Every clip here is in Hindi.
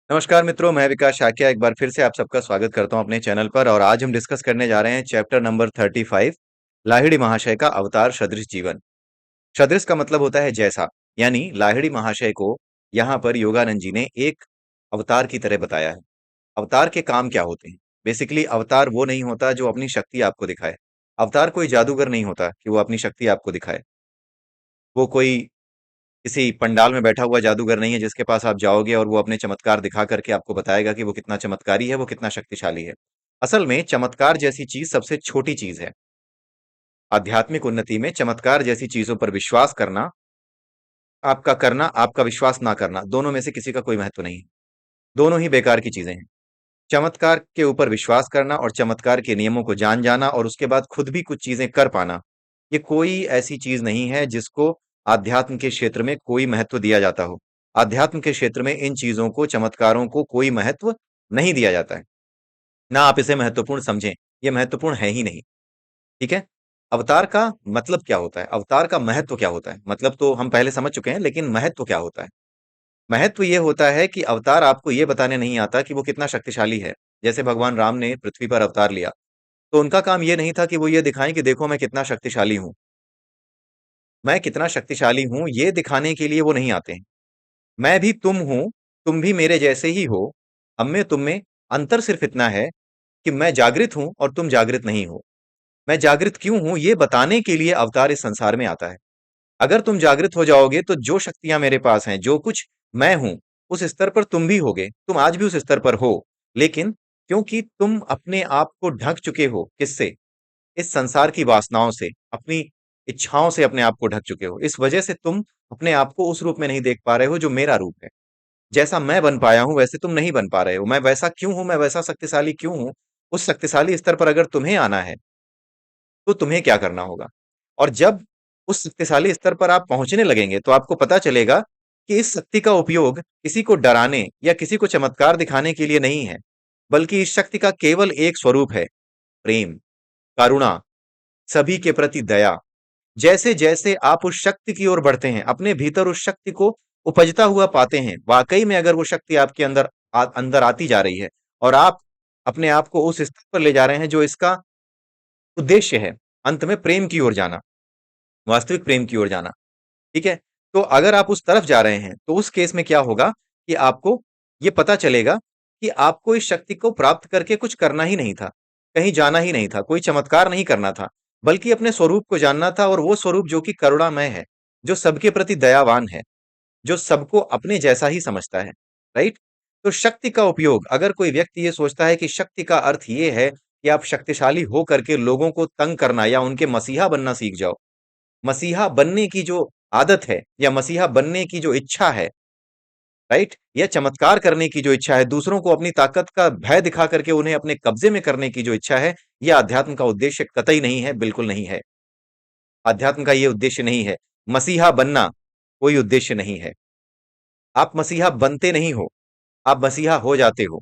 नमस्कार मित्रों, मैं विकास शाक्या एक बार फिर से आप सबका स्वागत करता हूं अपने चैनल पर। और आज हम डिस्कस करने जा रहे हैं चैप्टर नंबर 35, लाहिड़ी महाशय का अवतार सदृश जीवन। सदृश का मतलब होता है जैसा, यानी लाहिड़ी महाशय को यहाँ पर योगानंद जी ने एक अवतार की तरह बताया है। अवतार के काम क्या होते हैं? बेसिकली अवतार वो नहीं होता जो अपनी शक्ति आपको दिखाए। अवतार कोई जादूगर नहीं होता कि वो अपनी शक्ति आपको दिखाए। वो कोई किसी पंडाल में बैठा हुआ जादूगर नहीं है जिसके पास आप जाओगे और वो अपने चमत्कार दिखा करके आपको बताएगा कि वो कितना चमत्कारी है, वो कितना शक्तिशाली है। असल में चमत्कार जैसी चीज सबसे छोटी चीज है। आध्यात्मिक उन्नति में चमत्कार जैसी चीजों पर विश्वास करना, आपका करना, आपका विश्वास ना करना, दोनों में से किसी का कोई महत्व नहीं है। दोनों ही बेकार की चीजें हैं। चमत्कार के ऊपर विश्वास करना और चमत्कार के नियमों को जान जाना और उसके बाद खुद भी कुछ चीजें कर पाना, ये कोई ऐसी चीज नहीं है जिसको आध्यात्म के क्षेत्र में कोई महत्व दिया जाता हो। आध्यात्म के क्षेत्र में इन चीजों को, चमत्कारों को कोई महत्व नहीं दिया जाता है। ना आप इसे महत्वपूर्ण समझें, ये महत्वपूर्ण है ही नहीं। ठीक है? अवतार का मतलब क्या होता है? अवतार का महत्व क्या होता है? मतलब तो हम पहले समझ चुके हैं, लेकिन महत्व क्या होता है? महत्व ये होता है कि अवतार आपको ये बताने नहीं आता कि वो कितना शक्तिशाली है। जैसे भगवान राम ने पृथ्वी पर अवतार लिया, तो उनका काम ये नहीं था कि वो ये दिखाएं कि देखो मैं कितना शक्तिशाली हूँ। मैं कितना शक्तिशाली हूँ ये दिखाने के लिए वो नहीं आते हैं। मैं भी तुम हूँ, तुम भी मेरे जैसे ही हो। हम में तुम में अंतर सिर्फ इतना है कि मैं जागृत हूँ और तुम जागृत नहीं हो। मैं जागृत क्यों हूँ ये बताने के लिए अवतार इस संसार में आता है। अगर तुम जागृत हो जाओगे तो जो शक्तियां मेरे पास हैं, जो कुछ मैं हूं, उस स्तर पर तुम भी होगे। तुम आज भी उस स्तर पर हो, लेकिन क्योंकि तुम अपने आप को ढक चुके हो, किससे? इस संसार की वासनाओं से, अपनी इच्छाओं से अपने आप को ढक चुके हो। इस वजह से तुम अपने आप को उस रूप में नहीं देख पा रहे हो जो मेरा रूप है। जैसा मैं बन पाया हूं वैसे तुम नहीं बन पा रहे हो। मैं वैसा क्यों हूं, मैं वैसा शक्तिशाली क्यों हूं? उस शक्तिशाली स्तर पर अगर तुम्हें आना है तो तुम्हें क्या करना होगा? और जब उस शक्तिशाली स्तर पर आप पहुंचने लगेंगे तो आपको पता चलेगा कि इस शक्ति का उपयोग किसी को डराने या किसी को चमत्कार दिखाने के लिए नहीं है, बल्कि इस शक्ति का केवल एक स्वरूप है, प्रेम, करुणा, सभी के प्रति दया। जैसे जैसे आप उस शक्ति की ओर बढ़ते हैं, अपने भीतर उस शक्ति को उपजता हुआ पाते हैं, वाकई में अगर वो शक्ति आपके अंदर अंदर आती जा रही है और आप अपने आप को उस स्तर पर ले जा रहे हैं जो इसका उद्देश्य है, अंत में प्रेम की ओर जाना, वास्तविक प्रेम की ओर जाना। ठीक है? तो अगर आप उस तरफ जा रहे हैं, तो उस केस में क्या होगा कि आपको ये पता चलेगा कि आपको इस शक्ति को प्राप्त करके कुछ करना ही नहीं था, कहीं जाना ही नहीं था, कोई चमत्कार नहीं करना था, बल्कि अपने स्वरूप को जानना था। और वो स्वरूप जो कि करुणामय है, जो सबके प्रति दयावान है, जो सबको अपने जैसा ही समझता है, राइट? तो शक्ति का उपयोग, अगर कोई व्यक्ति ये सोचता है कि शक्ति का अर्थ ये है कि आप शक्तिशाली हो करके लोगों को तंग करना या उनके मसीहा बनना सीख जाओ, मसीहा बनने की जो आदत है या मसीहा बनने की जो इच्छा है, राइट, या चमत्कार करने की जो इच्छा है, दूसरों को अपनी ताकत का भय दिखा करके उन्हें अपने कब्जे में करने की जो इच्छा है, यह अध्यात्म का उद्देश्य कतई नहीं है, बिल्कुल नहीं है। अध्यात्म का ये उद्देश्य नहीं है। मसीहा बनना कोई उद्देश्य नहीं है। आप मसीहा बनते नहीं हो, आप मसीहा हो जाते हो,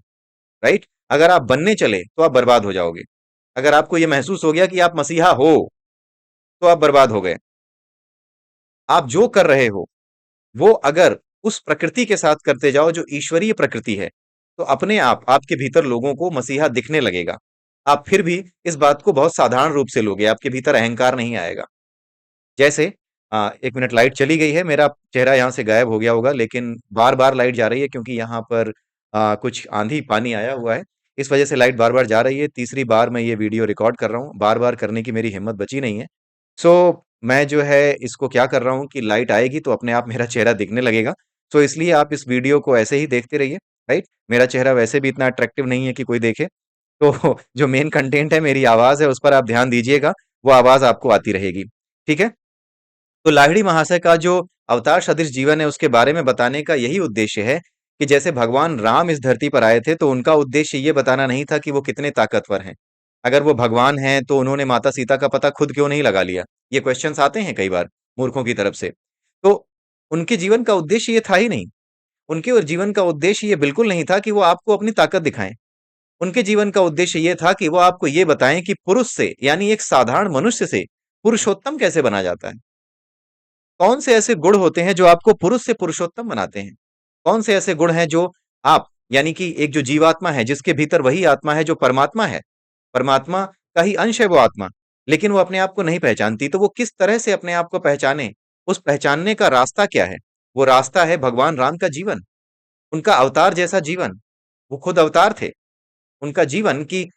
राइट? अगर आप बनने चले तो आप बर्बाद हो जाओगे। अगर आपको यह महसूस हो गया कि आप मसीहा हो तो आप बर्बाद हो गए। आप जो कर रहे हो वो अगर उस प्रकृति के साथ करते जाओ जो ईश्वरीय प्रकृति है, तो अपने आप आपके भीतर लोगों को मसीहा दिखने लगेगा। आप फिर भी इस बात को बहुत साधारण रूप से लोगे, आपके भीतर अहंकार नहीं आएगा। जैसे 1 मिनट, लाइट चली गई है, मेरा चेहरा यहाँ से गायब हो गया होगा, लेकिन बार-बार लाइट जा रही है क्योंकि यहाँ पर कुछ आंधी-पानी आया हुआ है। इस वजह से लाइट बार-बार जा रही है। तीसरी बार मैं ये वीडियो रिकॉर्ड कर रहा हूँ, बार-बार करने की मेरी हिम्मत बची नहीं है। सो मैं जो है इसको क्या कर रहा हूँ कि लाइट आएगी तो अपने आप मेरा चेहरा दिखने लगेगा। सो इसलिए आप इस वीडियो को ऐसे ही देखते रहिए, राइट? मेरा चेहरा वैसे भी इतना अट्रैक्टिव नहीं है कि कोई देखे। तो जो मेन कंटेंट है, मेरी आवाज़ है, उस पर आप ध्यान दीजिएगा, वो आवाज़ आपको आती रहेगी। ठीक है? तो लाहिड़ी महाशय का जो अवतार सदृश जीवन है उसके बारे में बताने का यही उद्देश्य है कि जैसे भगवान राम इस धरती पर आए थे तो उनका उद्देश्य ये बताना नहीं था कि वो कितने ताकतवर हैं। अगर वो भगवान हैं तो उन्होंने माता सीता का पता खुद क्यों नहीं लगा लिया? ये क्वेश्चंस आते हैं कई बार मूर्खों की तरफ से। तो उनके जीवन का उद्देश्य ये था ही नहीं। उनके और जीवन का उद्देश्य ये बिल्कुल नहीं था कि वो आपको अपनी ताकत दिखाएं। उनके जीवन का उद्देश्य ये था कि वो आपको ये बताएं कि पुरुष से, यानी एक साधारण मनुष्य से, पुरुषोत्तम कैसे बना जाता है। कौन से ऐसे गुण होते हैं जो आपको पुरुष से पुरुषोत्तम बनाते हैं? कौन से ऐसे गुण हैं जो आप यानी कि एक जो जीवात्मा है जिसके भीतर वही आत्मा है जो परमात्मा है, परमात्मा का ही अंश है वो आत्मा, लेकिन वो अपने आप को नहीं पहचानती, तो वो किस तरह से अपने आप को पहचाने? उस पहचानने का रास्ता क्या है? वो रास्ता है भगवान राम का जीवन, उनका अवतार जैसा जीवन। वो खुद अवतार थे। उनका जीवन कि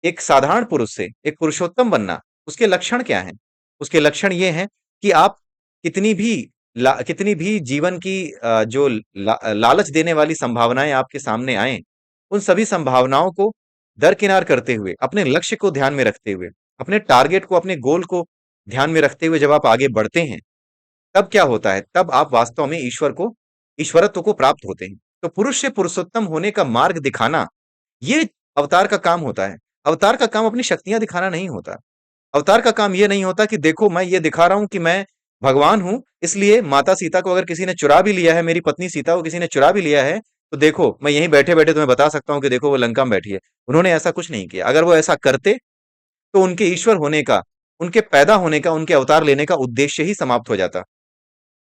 एक साधारण पुरुष से एक पुरुषोत्तम बनना, उसके लक्षण क्या हैं? उसके लक्षण ये हैं कि आप कितनी भी कितनी भी जीवन की जो लालच देने वाली संभावनाएं आपके सामने आए, उन सभी संभावनाओं को दरकिनार करते हुए, अपने लक्ष्य को ध्यान में रखते हुए, अपने टारगेट को, अपने गोल को ध्यान में रखते हुए जब आप आगे बढ़ते हैं, तब क्या होता है? तब आप वास्तव में ईश्वरत्व को प्राप्त होते हैं। तो पुरुष से पुरुषोत्तम होने का मार्ग दिखाना, ये अवतार का काम होता है। अवतार का काम अपनी शक्तियां दिखाना नहीं होता। अवतार का काम ये नहीं होता कि देखो मैं ये दिखा रहा हूं कि मैं भगवान हूं, इसलिए माता सीता को अगर किसी ने चुरा भी लिया है, मेरी पत्नी सीता को किसी ने चुरा भी लिया है, तो देखो मैं यहीं बैठे बैठे तुम्हें बता सकता हूं कि देखो वो लंका में बैठी है। उन्होंने ऐसा कुछ नहीं किया। अगर वो ऐसा करते तो उनके ईश्वर होने का, उनके पैदा होने का, उनके अवतार लेने का उद्देश्य ही समाप्त हो जाता।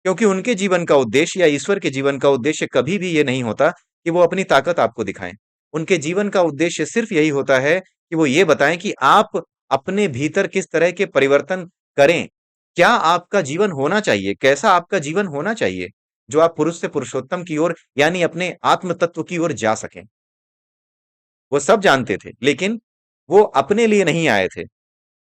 क्योंकि उनके जीवन का उद्देश्य या ईश्वर के जीवन का उद्देश्य कभी भी ये नहीं होता कि वो अपनी ताकत आपको दिखाएं। उनके जीवन का उद्देश्य सिर्फ यही होता है कि वो ये बताएं कि आप अपने भीतर किस तरह के परिवर्तन करें, क्या आपका जीवन होना चाहिए, कैसा आपका जीवन होना चाहिए, जो आप पुरुष से पुरुषोत्तम की ओर यानी अपने आत्म तत्व की ओर जा सकें। वो सब जानते थे, लेकिन वो अपने लिए नहीं आए थे।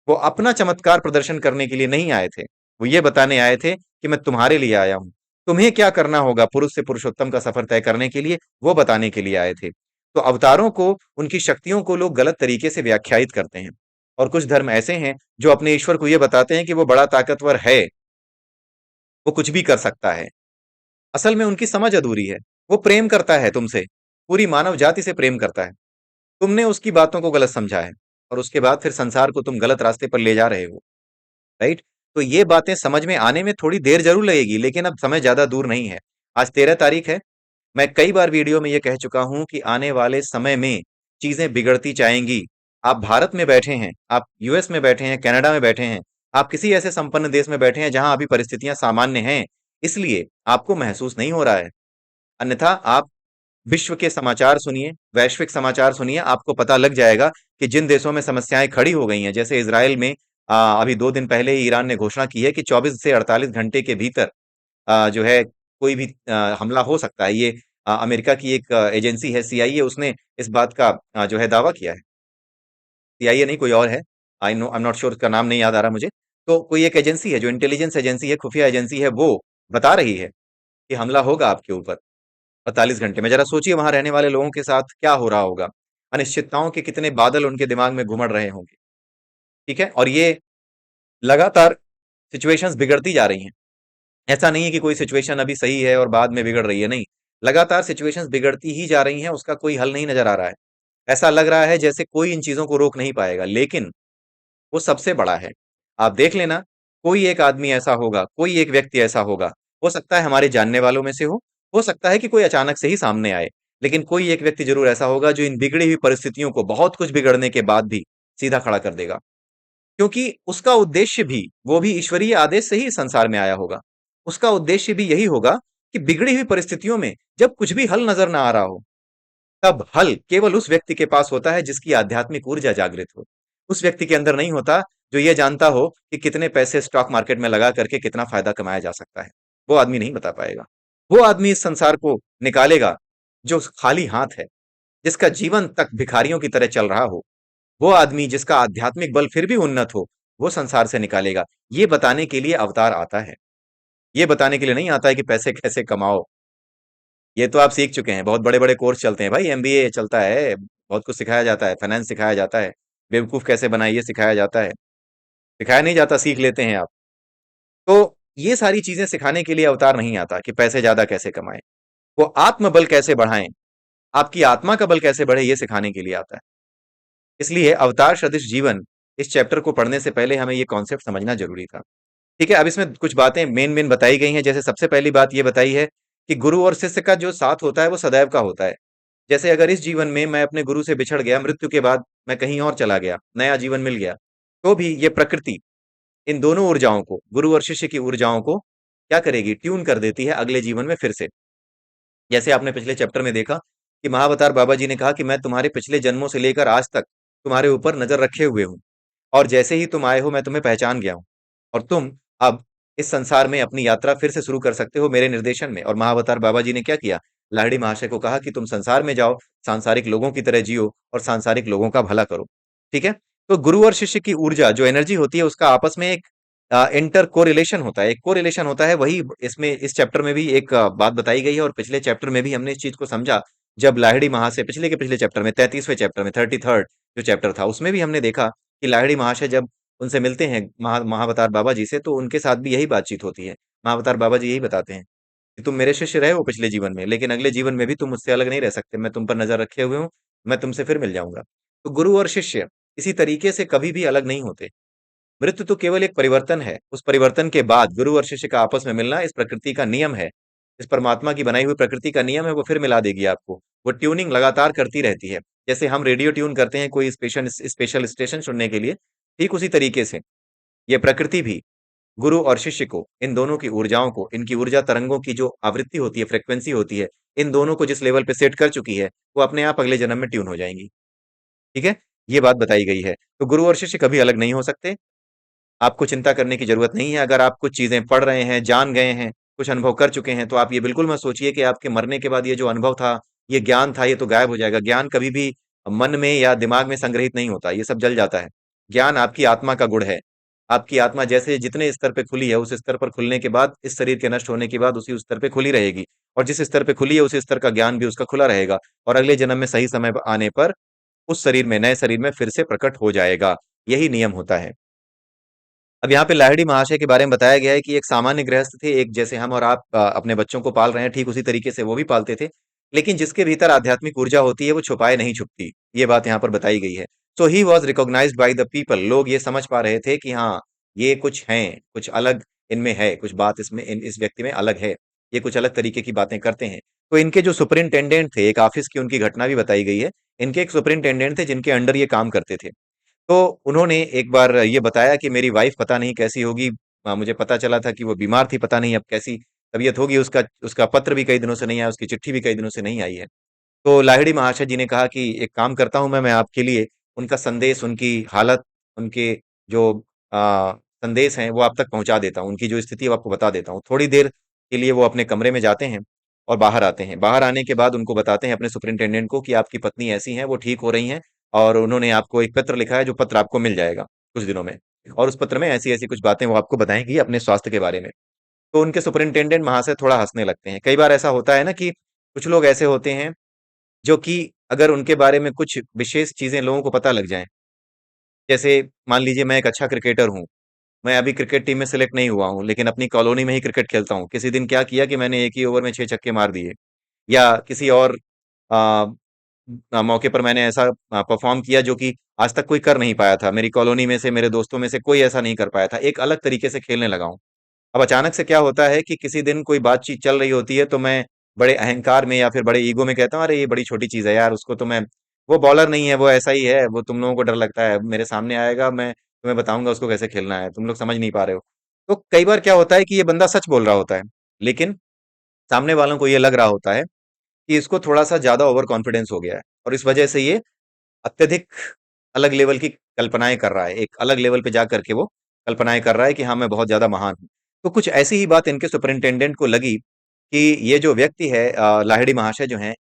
वो अपना चमत्कार प्रदर्शन करने के लिए नहीं आए थे। वो ये बताने आए थे कि मैं तुम्हारे लिए आया हूं। तुम्हें क्या करना होगा पुरुष से पुरुषोत्तम का सफर तय करने के लिए, वो बताने के लिए आए थे। तो अवतारों को, उनकी शक्तियों को लोग गलत तरीके से व्याख्यायित करते हैं। और कुछ धर्म ऐसे हैं जो अपने ईश्वर को ये बताते हैं कि वो बड़ा ताकतवर है, वो कुछ भी कर सकता है। असल में उनकी समझ अधूरी है। वो प्रेम करता है तुमसे, पूरी मानव जाति से प्रेम करता है। तुमने उसकी बातों को गलत समझा है, और उसके बाद फिर संसार को तुम गलत रास्ते पर ले जा रहे हो। राइट? तो ये बातें समझ में आने में थोड़ी देर जरूर लगेगी, लेकिन अब समय ज्यादा दूर नहीं है। आज 13 तारीख है। मैं कई बार वीडियो में ये कह चुका हूं कि आने वाले समय में चीजें बिगड़ती जाएंगी। आप भारत में बैठे हैं, आप यूएस में बैठे हैं, कनाडा में बैठे हैं, आप किसी ऐसे संपन्न देश में बैठे हैं जहां अभी परिस्थितियां सामान्य हैं, इसलिए आपको महसूस नहीं हो रहा है। अन्यथा आप विश्व के समाचार सुनिए, वैश्विक समाचार सुनिए, आपको पता लग जाएगा कि जिन देशों में समस्याएं खड़ी हो गई हैं, जैसे इसराइल में अभी 2 दिन पहले ही ईरान ने घोषणा की है कि 24 से 48 घंटे के भीतर जो है कोई भी हमला हो सकता है। ये अमेरिका की एक एजेंसी है सीआईए, उसने इस बात का जो है दावा किया है। सीआईए नहीं, कोई और है। आई एम नॉट श्योर, उसका नाम नहीं याद आ रहा मुझे। तो कोई एक एजेंसी है जो इंटेलिजेंस एजेंसी है, खुफिया एजेंसी है, वो बता रही है कि हमला होगा आपके ऊपर 48 घंटे में। जरा सोचिए वहां रहने वाले लोगों के साथ क्या हो रहा होगा। अनिश्चितताओं के कितने बादल उनके दिमाग में घुमड़ रहे होंगे। ठीक है, और ये लगातार सिचुएशंस बिगड़ती जा रही हैं। ऐसा नहीं है कि कोई सिचुएशन अभी सही है और बाद में बिगड़ रही है, नहीं। लगातार सिचुएशंस बिगड़ती ही जा रही हैं, उसका कोई हल नहीं नजर आ रहा है। ऐसा लग रहा है जैसे कोई इन चीजों को रोक नहीं पाएगा, लेकिन वो सबसे बड़ा है। आप देख लेना, कोई एक आदमी ऐसा होगा, कोई एक व्यक्ति ऐसा होगा, हो सकता है हमारे जानने वालों में से हो सकता है कि कोई अचानक से ही सामने आए, लेकिन कोई एक व्यक्ति जरूर ऐसा होगा जो इन बिगड़ी हुई परिस्थितियों को बहुत कुछ बिगड़ने के बाद भी सीधा खड़ा कर देगा। क्योंकि उसका उद्देश्य भी, वो भी ईश्वरीय आदेश से ही इस संसार में आया होगा। उसका उद्देश्य भी यही होगा कि बिगड़ी हुई परिस्थितियों में जब कुछ भी हल नजर ना आ रहा हो, तब हल केवल उस व्यक्ति के पास होता है जिसकी आध्यात्मिक ऊर्जा जागृत हो। उस व्यक्ति के अंदर नहीं होता जो ये जानता हो कि कितने पैसे स्टॉक मार्केट में लगा करके कितना फायदा कमाया जा सकता है। वो आदमी नहीं बता पाएगा। वो आदमी इस संसार को निकालेगा जो खाली हाथ है, जिसका जीवन तक भिखारियों की तरह चल रहा हो। वो आदमी जिसका आध्यात्मिक बल फिर भी उन्नत हो, वो संसार से निकालेगा। ये बताने के लिए अवतार आता है। ये बताने के लिए नहीं आता है कि पैसे कैसे कमाओ। ये तो आप सीख चुके हैं, बहुत बड़े बड़े कोर्स चलते हैं भाई, एमबीए चलता है, बहुत कुछ सिखाया जाता है, फाइनेंस सिखाया जाता है, बेवकूफ कैसे बनाइए सिखाया जाता है। सिखाया नहीं जाता, सीख लेते हैं आप। तो ये सारी चीजें सिखाने के लिए अवतार नहीं आता कि पैसे ज्यादा कैसे कमाएं। वो आत्मबल कैसे बढ़ाएं, आपकी आत्मा का बल कैसे बढ़े, ये सिखाने के लिए आता है। इसलिए अवतार सदृश जीवन, इस चैप्टर को पढ़ने से पहले हमें ये कॉन्सेप्ट समझना जरूरी था। ठीक है, अब इसमें कुछ बातें मेन मेन बताई गई हैं। जैसे सबसे पहली बात ये बताई है कि गुरु और शिष्य का जो साथ होता है वो सदैव का होता है। जैसे अगर इस जीवन में मैं अपने गुरु से बिछड़ गया, मृत्यु के बाद मैं कहीं और चला गया, नया जीवन मिल गया, तो भी ये प्रकृति इन दोनों ऊर्जाओं को, गुरु और शिष्य की ऊर्जाओं को क्या करेगी, ट्यून कर देती है अगले जीवन में फिर से। जैसे आपने पिछले चैप्टर में देखा कि महाअवतार बाबा जी ने कहा कि मैं तुम्हारे पिछले जन्मों से लेकर आज तक तुम्हारे ऊपर नजर रखे हुए हूँ, और जैसे ही तुम आए हो मैं तुम्हें पहचान गया हूँ, और तुम अब इस संसार में अपनी यात्रा फिर से शुरू कर सकते हो मेरे निर्देशन में। और महाअवतार बाबा जी ने क्या किया, लाहिड़ी महाशय को कहा कि तुम संसार में जाओ, सांसारिक लोगों की तरह जियो और सांसारिक लोगों का भला करो। ठीक है। तो गुरु और शिष्य की ऊर्जा जो एनर्जी होती है उसका आपस में एक इंटर कोरिलेशन होता है, एक कोरिलेशन होता है। वही इसमें इस चैप्टर में भी एक बात बताई गई है, और पिछले चैप्टर में भी हमने इस चीज को समझा। जब लाहिड़ी महाशय पिछले के पिछले चैप्टर में 33वें चैप्टर में 33rd जो चैप्टर था उसमें भी हमने देखा कि लाहिड़ी महाशय जब उनसे मिलते हैं महाअवतार बाबा जी से, तो उनके साथ भी यही बातचीत होती है। महाअवतार बाबा जी यही बताते हैं कि तुम मेरे शिष्य रहे हो पिछले जीवन में, लेकिन अगले जीवन में भी तुम मुझसे अलग नहीं रह सकते, मैं तुम पर नजर रखे हुए हूँ, मैं तुमसे फिर मिल जाऊंगा। तो गुरु और शिष्य इसी तरीके से कभी भी अलग नहीं होते। मृत्यु तो केवल एक परिवर्तन है, उस परिवर्तन के बाद गुरु और शिष्य का आपस में मिलना इस प्रकृति का नियम है, इस परमात्मा की बनाई हुई प्रकृति का नियम है, वो फिर मिला देगी आपको। वो ट्यूनिंग लगातार करती रहती है। जैसे हम रेडियो ट्यून करते हैं कोई स्पेशल स्पेशल स्टेशन सुनने के लिए, ठीक उसी तरीके से ये प्रकृति भी गुरु और शिष्य को, इन दोनों की ऊर्जाओं को, इनकी ऊर्जा तरंगों की जो आवृत्ति होती है, फ्रिक्वेंसी होती है, इन दोनों को जिस लेवल पे सेट कर चुकी है, वो अपने आप अगले जन्म में ट्यून हो जाएंगी। ठीक है। ये बात बताई गई है। तो गुरु और शिष्य कभी अलग नहीं हो सकते। आपको चिंता करने की जरूरत नहीं है। अगर आप कुछ चीजें पढ़ रहे हैं, जान गए हैं, कुछ अनुभव कर चुके हैं, तो आप ये बिल्कुल मत सोचिए कि आपके मरने के बाद ये जो अनुभव था, ये ज्ञान था, ये तो गायब हो जाएगा। ज्ञान कभी भी मन में या दिमाग में संग्रहित नहीं होता, ये सब जल जाता है। ज्ञान आपकी आत्मा का गुण है। आपकी आत्मा जैसे जितने स्तर पे खुली है, उस स्तर पर खुलने के बाद, इस शरीर के नष्ट होने के बाद उसी स्तर पे खुली रहेगी। और जिस स्तर पे खुली है उसी स्तर का ज्ञान भी उसका खुला रहेगा, और अगले जन्म में सही समय आने पर उस शरीर में, नए शरीर में फिर से प्रकट हो जाएगा। यही नियम होता है। अब यहाँ पे लाहिड़ी महाशय के बारे में बताया गया है कि एक सामान्य गृहस्थ थे, एक जैसे हम और आप अपने बच्चों को पाल रहे हैं, ठीक उसी तरीके से वो भी पालते थे। लेकिन जिसके भीतर आध्यात्मिक ऊर्जा होती है वो छुपाए नहीं छुपती, ये बात यहाँ पर बताई गई है। So he was recognised by the people. लोग ये समझ पा रहे थे कि हाँ, ये कुछ हैं, कुछ अलग इनमें है, कुछ बात इसमें इस व्यक्ति में अलग है, ये कुछ अलग तरीके की बातें करते हैं। तो इनके जो सुपरिंटेंडेंट थे, एक ऑफिस की उनकी घटना भी बताई गई है। इनके एक सुपरिंटेंडेंट थे जिनके अंडर ये काम करते थे। तो उन्होंने एक बार ये बताया कि मेरी वाइफ पता नहीं कैसी होगी। मुझे पता चला था कि वो बीमार थी, पता नहीं अब कैसी तबीयत होगी। उसका उसका पत्र भी कई दिनों से नहीं आया, उसकी चिट्ठी भी कई दिनों से नहीं आई है। तो लाहिड़ी महाशय जी ने कहा कि एक काम करता हूं, मैं आपके लिए उनका संदेश, उनकी हालत, उनके जो संदेश हैं वो आप तक पहुंचा देता हूँ, उनकी जो स्थिति है वो आपको बता देता हूँ। थोड़ी देर के लिए वो अपने कमरे में जाते हैं और बाहर आते हैं। बाहर आने के बाद उनको बताते हैं अपने सुपरिंटेंडेंट को कि आपकी पत्नी ऐसी हैं, वो ठीक हो रही हैं, और उन्होंने आपको एक पत्र लिखा है, जो पत्र आपको मिल जाएगा कुछ दिनों में, और उस पत्र में ऐसी ऐसी कुछ बातें वो आपको बताएंगी अपने स्वास्थ्य के बारे में। तो उनके सुपरिंटेंडेंट वहां से थोड़ा हंसने लगते हैं। कई बार ऐसा होता है ना कि कुछ लोग ऐसे होते हैं जो कि अगर उनके बारे में कुछ विशेष चीजें लोगों को पता लग जाएं, जैसे मान लीजिए मैं एक अच्छा क्रिकेटर हूँ, मैं अभी क्रिकेट टीम में सिलेक्ट नहीं हुआ हूँ, लेकिन अपनी कॉलोनी में ही क्रिकेट खेलता हूँ। किसी दिन क्या किया कि मैंने एक ही ओवर में 6 छक्के मार दिए, या किसी और आ, मौके पर मैंने ऐसा परफॉर्म किया जो कि आज तक कोई कर नहीं पाया था। मेरी कॉलोनी में से, मेरे दोस्तों में से कोई ऐसा नहीं कर पाया था। एक अलग तरीके से खेलने लगा हूँ। अब अचानक से क्या होता है कि किसी दिन कोई बातचीत चल रही होती है, तो मैं बड़े अहंकार में या फिर बड़े ईगो में कहता हूँ, अरे ये बड़ी छोटी चीज है यार, उसको तो मैं, वो बॉलर नहीं है, वो ऐसा ही है, वो तुम लोगों को डर लगता है, मेरे सामने आएगा, मैं तुम्हें बताऊंगा उसको कैसे खेलना है, तुम लोग समझ नहीं पा रहे हो। तो कई बार क्या होता है कि ये बंदा सच बोल रहा होता है, लेकिन सामने वालों को ये लग रहा होता है कि इसको थोड़ा सा ज्यादा ओवर कॉन्फिडेंस हो गया है, और इस वजह से ये अत्यधिक अलग लेवल की कल्पनाएं कर रहा है, एक अलग लेवल पे जा करके वो कल्पनाएं कर रहा है कि हाँ मैं बहुत ज्यादा महान हूँ। तो कुछ ऐसी ही बात इनके सुपरिंटेंडेंट को लगी कि ये जो व्यक्ति है, लाहिड़ी महाशय जो हैं,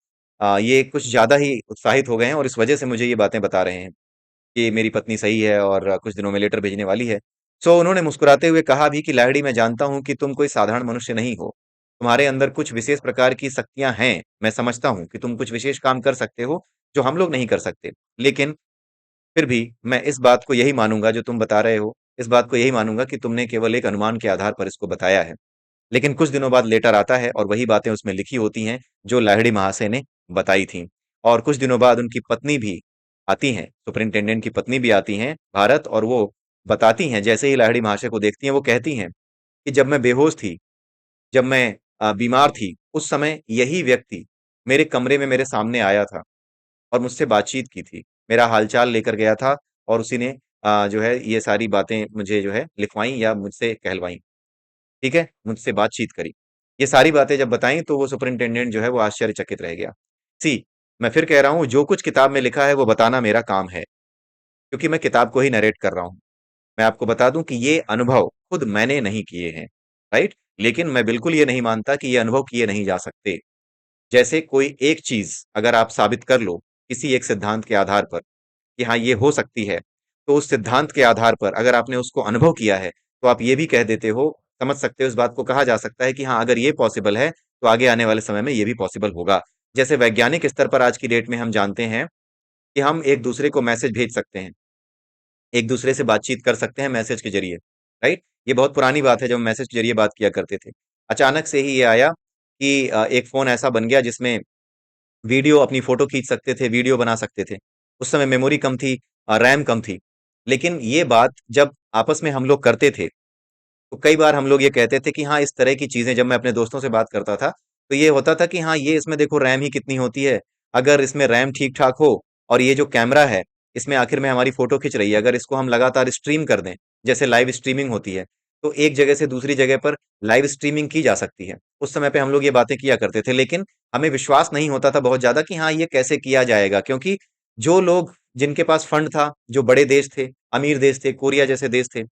ये कुछ ज्यादा ही उत्साहित हो गए हैं, और इस वजह से मुझे ये बातें बता रहे हैं कि मेरी पत्नी सही है और कुछ दिनों में लेटर भेजने वाली है। सो उन्होंने मुस्कुराते हुए कहा भी कि लाहिड़ी, मैं जानता हूं कि तुम कोई साधारण मनुष्य नहीं हो, तुम्हारे अंदर कुछ विशेष प्रकार की शक्तियां हैं। मैं समझता हूं कि तुम कुछ विशेष काम कर सकते हो जो हम लोग नहीं कर सकते, लेकिन फिर भी मैं इस बात को यही मानूंगा जो तुम बता रहे हो, इस बात को यही मानूंगा कि तुमने केवल एक अनुमान के आधार पर इसको बताया है। लेकिन कुछ दिनों बाद लेटर आता है और वही बातें उसमें लिखी होती हैं जो लाहिड़ी महाशय ने बताई थी। और कुछ दिनों बाद उनकी पत्नी भी आती हैं, सुपरिंटेंडेंट की पत्नी भी आती हैं भारत, और वो बताती हैं, जैसे ही लाहिड़ी महाशय को देखती हैं वो कहती हैं कि जब मैं बेहोश थी, जब मैं बीमार थी, उस समय यही व्यक्ति मेरे कमरे में मेरे सामने आया था और मुझसे बातचीत की थी, मेरा हालचाल लेकर गया था, और उसी ने जो है ये सारी बातें मुझे जो है लिखवाई या मुझसे कहलवाई। ठीक है, मुझसे बातचीत करी। ये सारी बातें जब बताई तो वो सुपरिंटेंडेंट जो है वो आश्चर्यचकित रह गया। सी मैं फिर कह रहा हूं, जो कुछ किताब में लिखा है वो बताना मेरा काम है, क्योंकि मैं किताब को ही नरेट कर रहा हूं। मैं आपको बता दूं कि ये अनुभव खुद मैंने नहीं किए हैं, राइट? लेकिन मैं बिल्कुल ये नहीं मानता कि ये अनुभव किए नहीं जा सकते। जैसे कोई एक चीज अगर आप साबित कर लो किसी एक सिद्धांत के आधार पर कि हाँ ये हो सकती है, तो उस सिद्धांत के आधार पर अगर आपने उसको अनुभव किया है, तो आप ये भी कह देते हो, समझ सकते हो, इस बात को कहा जा सकता है कि हाँ अगर ये पॉसिबल है तो आगे आने वाले समय में ये भी पॉसिबल होगा। जैसे वैज्ञानिक स्तर पर आज की डेट में हम जानते हैं कि हम एक दूसरे को मैसेज भेज सकते हैं, एक दूसरे से बातचीत कर सकते हैं मैसेज के जरिए, राइट? ये बहुत पुरानी बात है जब हम मैसेज के जरिए बात किया करते थे। अचानक से ही ये आया कि एक फोन ऐसा बन गया जिसमें वीडियो, अपनी फोटो खींच सकते थे, वीडियो बना सकते थे। उस समय मेमोरी कम थी, रैम कम थी। लेकिन ये बात जब आपस में हम लोग करते थे, तो कई बार हम लोग ये कहते थे कि हाँ, इस तरह की चीज़ें जब मैं अपने दोस्तों से बात करता था, तो ये होता था कि हाँ, ये इसमें देखो रैम ही कितनी होती है। अगर इसमें रैम ठीक-ठाक हो और ये जो कैमरा है, इसमें आखिर में हमारी फ़ोटो खिंच रही है, अगर इसको हम लगातार स्ट्रीम कर दें, जैसे लाइव स्ट्रीमिंग होती है, तो एक जगह से दूसरी जगह पर लाइव स्ट्रीमिंग की जा सकती है। उस समय पे हम लोग ये बातें किया करते थे, लेकिन हमें विश्वास नहीं होता था बहुत ज़्यादा कि हाँ, ये कैसे किया जाएगा? क्योंकि जो लोग जिनके पास फंड था, जो बड़े देश थे, अमीर देश थे, कोरिया जैसे देश थे,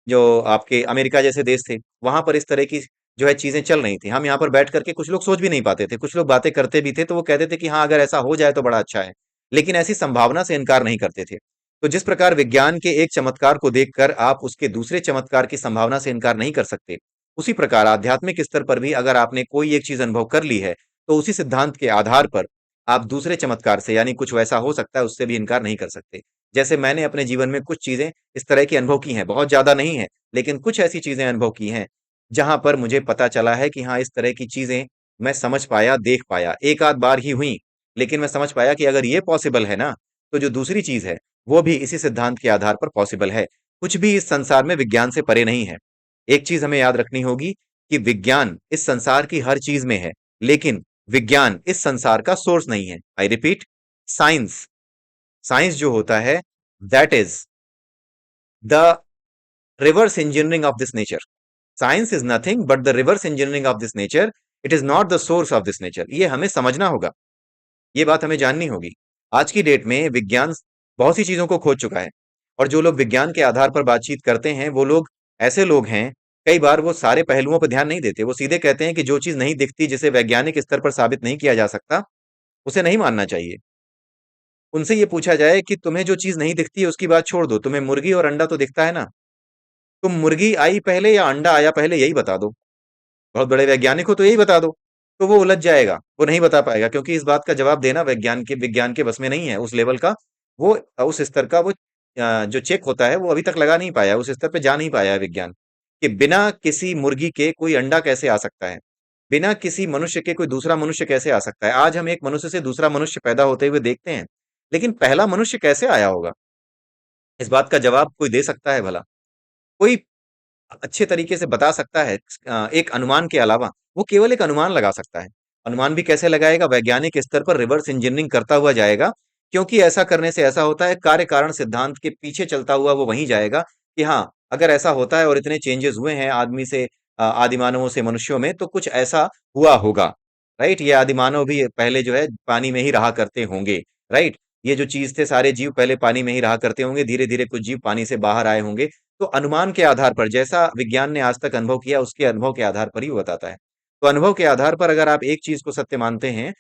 जो आपके अमेरिका जैसे देश थे, वहाँ पर इस तरह की जो है चीज़ें चल रही थी। हम यहाँ पर बैठ कर के कुछ लोग सोच भी नहीं पाते थे, कुछ लोग बातें करते भी थे, तो वो कहते थे कि हाँ, अगर ऐसा हो जाए तो बड़ा अच्छा है। लेकिन ऐसी संभावना से इनकार नहीं करते थे। तो जिस प्रकार विज्ञान के एक चमत्कार को देखकर आप उसके दूसरे चमत्कार की संभावना से इनकार नहीं कर सकते, उसी प्रकार आध्यात्मिक स्तर पर भी अगर आपने कोई एक चीज़ अनुभव कर ली है, तो उसी सिद्धांत के आधार पर आप दूसरे चमत्कार से, यानी कुछ वैसा हो सकता है, उससे भी इनकार नहीं कर सकते। जैसे मैंने अपने जीवन में कुछ चीज़ें इस तरह की अनुभव की हैं, बहुत ज़्यादा नहीं है, लेकिन कुछ ऐसी चीजें अनुभव की हैं जहां पर मुझे पता चला है कि हाँ इस तरह की चीजें मैं समझ पाया, देख पाया। एक आध बार ही हुई, लेकिन मैं समझ पाया कि अगर ये पॉसिबल है ना, तो जो दूसरी चीज है वो भी इसी सिद्धांत के आधार पर पॉसिबल है। कुछ भी इस संसार में विज्ञान से परे नहीं है। एक चीज हमें याद रखनी होगी कि विज्ञान इस संसार की हर चीज में है, लेकिन विज्ञान इस संसार का सोर्स नहीं है। आई रिपीट, साइंस, साइंस जो होता है, that is the reverse engineering of this nature. Science is nothing but the reverse engineering of this nature. It is not the source of this nature. ये हमें समझना होगा, ये बात हमें जाननी होगी। आज की डेट में विज्ञान बहुत सी चीजों को खोज चुका है, और जो लोग विज्ञान के आधार पर बातचीत करते हैं वो लोग ऐसे लोग हैं, कई बार वो सारे पहलुओं पर ध्यान नहीं देते। वो सीधे कहते हैं कि जो चीज नहीं दिखती, जिसे वैज्ञानिक स्तर पर साबित नहीं किया जा सकता, उसे नहीं मानना चाहिए। उनसे ये पूछा जाए कि तुम्हें जो चीज नहीं दिखती है उसकी बात छोड़ दो, तुम्हें मुर्गी और अंडा तो दिखता है ना, तुम मुर्गी आई पहले या अंडा आया पहले, यही बता दो। बहुत बड़े वैज्ञानिक हो तो यही बता दो। तो वो उलझ जाएगा, वो नहीं बता पाएगा, क्योंकि इस बात का जवाब देना विज्ञान के बस में नहीं है, उस लेवल का, वो उस स्तर का, वो जो चेक होता है वो अभी तक लगा नहीं पाया, उस स्तर पे जा नहीं पाया है विज्ञान, कि बिना किसी मुर्गी के कोई अंडा कैसे आ सकता है, बिना किसी मनुष्य के कोई दूसरा मनुष्य कैसे आ सकता है। आज हम एक मनुष्य से दूसरा मनुष्य पैदा होते हुए देखते हैं, लेकिन पहला मनुष्य कैसे आया होगा, इस बात का जवाब कोई दे सकता है भला? कोई अच्छे तरीके से बता सकता है एक अनुमान के अलावा? वो केवल एक अनुमान लगा सकता है। अनुमान भी कैसे लगाएगा? वैज्ञानिक स्तर पर रिवर्स इंजीनियरिंग करता हुआ जाएगा, क्योंकि ऐसा करने से ऐसा होता है, कार्य कारण सिद्धांत के पीछे चलता हुआ वो वहीं जाएगा कि हाँ, अगर ऐसा होता है और इतने चेंजेस हुए हैं आदमी से, आदिमानवों से मनुष्यों में, तो कुछ ऐसा हुआ होगा, राइट? ये आदिमानव भी पहले जो है पानी में ही रहा करते होंगे, राइट? ये जो चीज़ थे, सारे जीव पहले पानी में ही रहा करते होंगे, धीरे-धीरे कुछ जीव पानी से बाहर आए होंगे। तो अनुमान के आधार पर, जैसा विज्ञान ने आज तक अनुभव किया, उसके अनुभव के आधार पर ही वो बताता है। तो अनुभव के आधार पर अगर आप एक चीज़ को सत्य मानते हैं,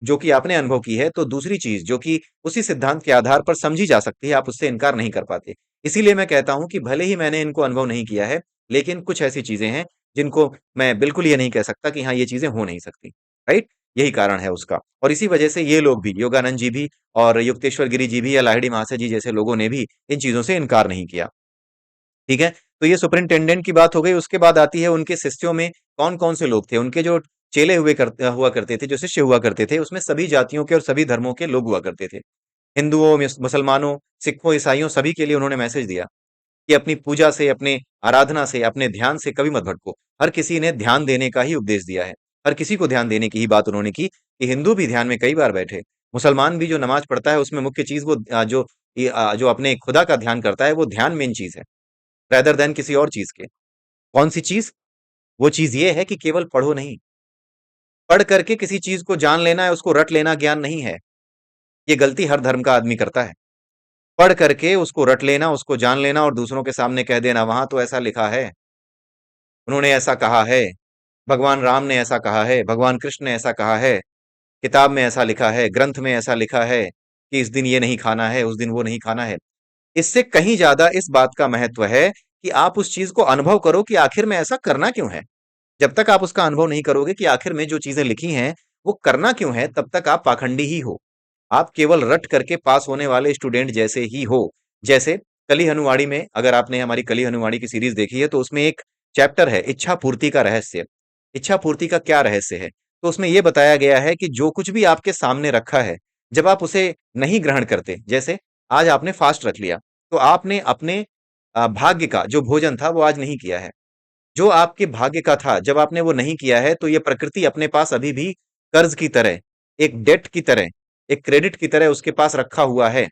जो कि आपने अनुभव की है, तो दूसरी चीज़ जो कि उसी सिद्धांत के आधार पर समझी जा सकती है, आप उससे इनकार नहीं कर पाते। इसीलिए मैं कहता हूँ कि भले ही मैंने इनको अनुभव नहीं किया है, लेकिन कुछ ऐसी चीज़ें हैं, जिनको मैं बिल्कुल ये नहीं कह सकता कि हाँ, ये चीज़ें हो नहीं सकती, राइट? यही कारण है उसका। और इसी वजह से ये लोग भी, योगानंद जी भी और युक्तेश्वर गिरि जी भी या लाहिड़ी महाशय जी जैसे लोगों ने भी इन चीज़ों से इनकार नहीं किया। ठीक है? तो ये सुपरिटेंडेंट की बात हो गई, उसके बाद आती है उनके शिष्यों में कौन-कौन से लोग थे। उनके जो चेले हुआ करते थे, जो शिष्य हुआ करते थे, उसमें सभी जातियों के और सभी धर्मों के लोग हुआ करते थे। हिंदुओं, मुसलमानों, सिखों, ईसाइयों, सभी के लिए उन्होंने मैसेज दिया कि अपनी पूजा से, अपने आराधना से, अपने ध्यान से कभी मत भटको। हर किसी ने ध्यान देने का ही उपदेश दिया है। हर किसी को ध्यान देने की ही बात उन्होंने की, कि हिंदू भी ध्यान में कई बार बैठे। मुसलमान भी जो नमाज़ पढ़ता है, उसमें मुख्य चीज़ वो जो अपने खुदा का ध्यान करता है, वो ध्यान मेन चीज़ है, रेदर देन किसी और चीज़ के। कौन-सी चीज़? वो चीज़ ये है कि केवल पढ़ो नहीं, पढ़ करके किसी चीज को जान लेना है, उसको रट लेना ज्ञान नहीं है। ये गलती हर धर्म का आदमी करता है। पढ़ करके उसको रट लेना, उसको जान लेना और दूसरों के सामने कह देना वहां तो ऐसा लिखा है, उन्होंने ऐसा कहा है, भगवान राम ने ऐसा कहा है, भगवान कृष्ण ने ऐसा कहा है, किताब में ऐसा लिखा है, ग्रंथ में ऐसा लिखा है कि इस दिन ये नहीं खाना है, उस दिन वो नहीं खाना है। इससे कहीं ज्यादा इस बात का महत्व है कि आप उस चीज को अनुभव करो कि आखिर में ऐसा करना क्यों है। जब तक आप उसका अनुभव नहीं करोगे कि आखिर में जो चीजें लिखी हैं वो करना क्यों है, तब तक आप पाखंडी ही हो। आप केवल रट करके पास होने वाले स्टूडेंट जैसे ही हो। जैसे कली हनुवाड़ी में, अगर आपने हमारी कली हनुवाड़ी की सीरीज देखी है तो उसमें एक चैप्टर है इच्छा पूर्ति का रहस्य। इच्छा पूर्ति का क्या रहस्य है, तो उसमें यह बताया गया है कि जो कुछ भी आपके सामने रखा है, जब आप उसे नहीं ग्रहण करते, जैसे आज आपने फास्ट रख लिया, तो आपने अपने भाग्य का जो भोजन था वो आज नहीं किया है। जो आपके भाग्य का था जब आपने वो नहीं किया है, तो ये प्रकृति अपने पास अभी भी कर्ज की तरह, एक डेट की तरह, एक क्रेडिट की तरह उसके पास रखा हुआ है।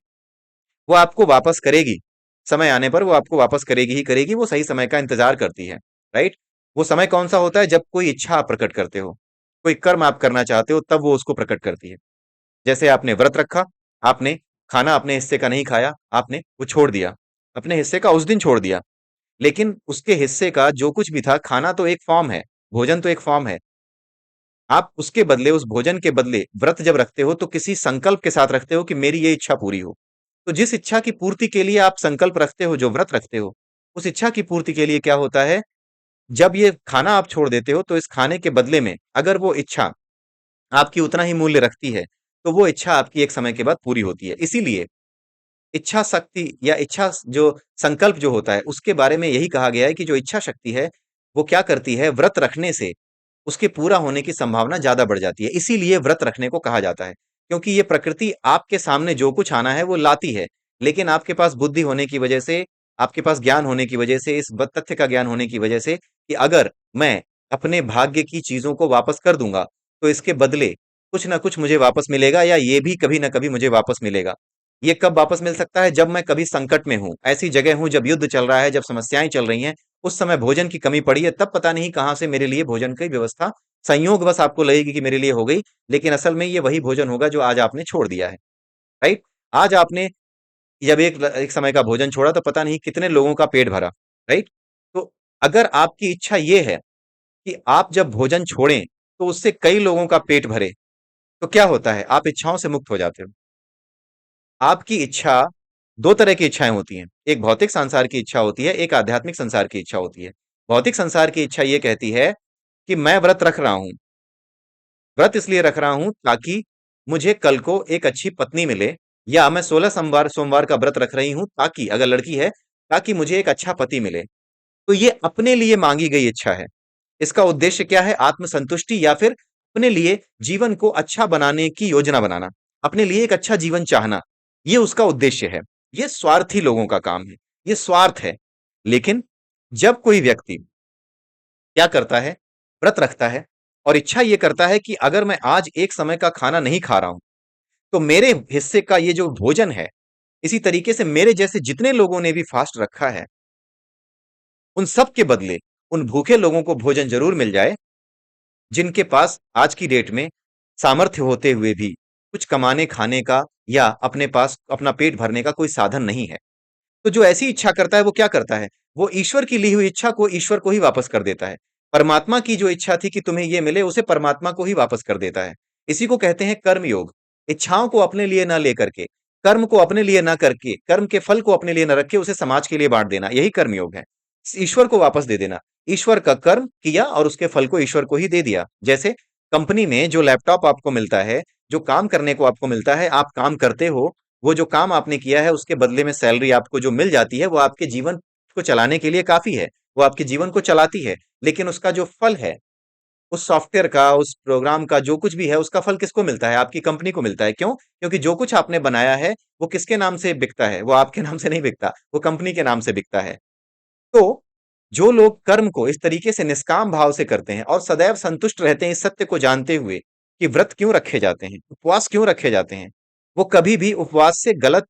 वो आपको वापस करेगी, समय आने पर वो आपको वापस करेगी ही करेगी, वो सही समय का इंतजार करती है। राइट। वो समय कौन सा होता है, जब कोई इच्छा आप प्रकट करते हो, कोई कर्म आप करना चाहते हो, तब वो उसको प्रकट करती है। जैसे आपने व्रत रखा, आपने खाना अपने हिस्से का नहीं खाया, आपने वो छोड़ दिया, अपने हिस्से का उस दिन छोड़ दिया, लेकिन उसके हिस्से का जो कुछ भी था, खाना तो एक फॉर्म है, भोजन तो एक फॉर्म है। आप उसके बदले, उस भोजन के बदले व्रत जब रखते हो तो किसी संकल्प के साथ रखते हो कि मेरी ये इच्छा पूरी हो। तो जिस इच्छा की पूर्ति के लिए आप संकल्प रखते हो, जो व्रत रखते हो, उस इच्छा की पूर्ति के लिए क्या होता है, जब ये खाना आप छोड़ देते हो तो इस खाने के बदले में अगर वो इच्छा आपकी उतना ही मूल्य रखती है, तो वो इच्छा आपकी एक समय के बाद पूरी होती है। इसीलिए इच्छा शक्ति या इच्छा जो संकल्प जो होता है, उसके बारे में यही कहा गया है कि जो इच्छा शक्ति है, वो क्या करती है, व्रत रखने से उसके पूरा होने की संभावना ज्यादा बढ़ जाती है। इसीलिए व्रत रखने को कहा जाता है, क्योंकि ये प्रकृति आपके सामने जो कुछ आना है वो लाती है, लेकिन आपके पास बुद्धि होने की वजह से, आपके पास ज्ञान होने की वजह से, इस तथ्य का ज्ञान होने की वजह से कि अगर मैं अपने भाग्य की चीजों को वापस कर दूंगा, तो इसके बदले कुछ ना कुछ मुझे वापस मिलेगा, या ये भी कभी ना कभी मुझे वापस मिलेगा। ये कब वापस मिल सकता है, जब मैं कभी संकट में हूं, ऐसी जगह हूं जब युद्ध चल रहा है, जब समस्याएं चल रही हैं, उस समय भोजन की कमी पड़ी है, तब पता नहीं कहां से मेरे लिए भोजन की व्यवस्था संयोग बस आपको लगेगी कि मेरे लिए हो गई, लेकिन असल में ये वही भोजन होगा जो आज आपने छोड़ दिया है। राइट। आज आपने जब एक समय का भोजन छोड़ा तो पता नहीं कितने लोगों का पेट भरा। राइट। तो अगर आपकी इच्छा ये है कि आप जब भोजन छोड़ें तो उससे कई लोगों का पेट भरे, तो क्या होता है, आप इच्छाओं से मुक्त हो जाते हो। आपकी इच्छा, दो तरह की इच्छाएं होती हैं, एक भौतिक संसार की इच्छा होती है, एक आध्यात्मिक संसार की इच्छा होती है। भौतिक संसार की इच्छा ये कहती है कि मैं व्रत रख रहा हूं, व्रत इसलिए रख रहा हूं ताकि मुझे कल को एक अच्छी पत्नी मिले, या मैं 16 सोमवार सोमवार का व्रत रख रही हूं ताकि, अगर लड़की है, ताकि मुझे एक अच्छा पति मिले। तो ये अपने लिए मांगी गई इच्छा है। इसका उद्देश्य क्या है, आत्मसंतुष्टि, या फिर अपने लिए जीवन को अच्छा बनाने की योजना बनाना, अपने लिए एक अच्छा जीवन चाहना, ये उसका उद्देश्य है। ये स्वार्थी लोगों का काम है, ये स्वार्थ है। लेकिन जब कोई व्यक्ति क्या करता है, व्रत रखता है और इच्छा ये करता है कि अगर मैं आज एक समय का खाना नहीं खा रहा हूं, तो मेरे हिस्से का ये जो भोजन है, इसी तरीके से मेरे जैसे जितने लोगों ने भी फास्ट रखा है, उन सब के बदले उन भूखे लोगों को भोजन जरूर मिल जाए, जिनके पास आज की डेट में सामर्थ्य होते हुए भी कुछ कमाने खाने का या अपने पास अपना पेट भरने का कोई साधन नहीं है। तो जो ऐसी इच्छा करता है वो क्या करता है, वो ईश्वर की ली हुई इच्छा को ईश्वर को ही वापस कर देता है। परमात्मा की जो इच्छा थी कि तुम्हें ये मिले, उसे परमात्मा को ही वापस कर देता है। इसी को कहते हैं कर्म योग। इच्छाओं को अपने लिए ना लेकर के, कर्म को अपने लिए ना करके, कर्म के फल को अपने लिए ना रखे, उसे समाज के लिए बांट देना, यही कर्म योग है। ईश्वर को वापस दे देना। ईश्वर का कर्म किया और उसके फल को ईश्वर को ही दे दिया। जैसे कंपनी में जो लैपटॉप आपको मिलता है, जो काम करने को आपको मिलता है, आप काम करते हो, वो जो काम आपने किया है उसके बदले में सैलरी आपको जो मिल जाती है, वो आपके जीवन को चलाने के लिए काफी है, वो आपके जीवन को चलाती है। लेकिन उसका जो फल है, उस सॉफ्टवेयर का, उस प्रोग्राम का जो कुछ भी है, उसका फल किसको मिलता है, आपकी कंपनी को मिलता है। क्यों? क्योंकि जो कुछ आपने बनाया है वो किसके नाम से बिकता है, वो आपके नाम से नहीं बिकता, वो कंपनी के नाम से बिकता है। तो जो लोग कर्म को इस तरीके से निष्काम भाव से करते हैं और सदैव संतुष्ट रहते हैं इस सत्य को जानते हुए कि व्रत क्यों रखे जाते हैं, उपवास क्यों रखे जाते हैं, वो कभी भी उपवास से गलत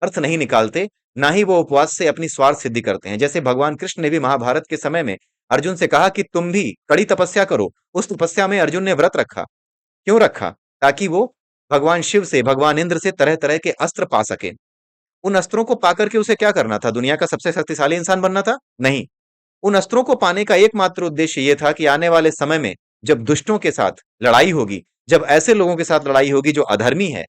अर्थ नहीं निकालते, ना ही वो उपवास से अपनी स्वार्थ सिद्धि करते हैं। जैसे भगवान कृष्ण ने भी महाभारत के समय में अर्जुन से कहा कि तुम भी कड़ी तपस्या करो। उस तपस्या में अर्जुन ने व्रत रखा। क्यों रखा? ताकि वो भगवान शिव से, भगवान इंद्र से तरह तरह के अस्त्र पा सके। उन अस्त्रों को पाकर के उसे क्या करना था? दुनिया का सबसे शक्तिशाली इंसान बनना था? नहीं। उन अस्त्रों को पाने का एकमात्र उद्देश्य यह था कि आने वाले समय में जब दुष्टों के साथ लड़ाई होगी, जब ऐसे लोगों के साथ लड़ाई होगी जो अधर्मी है,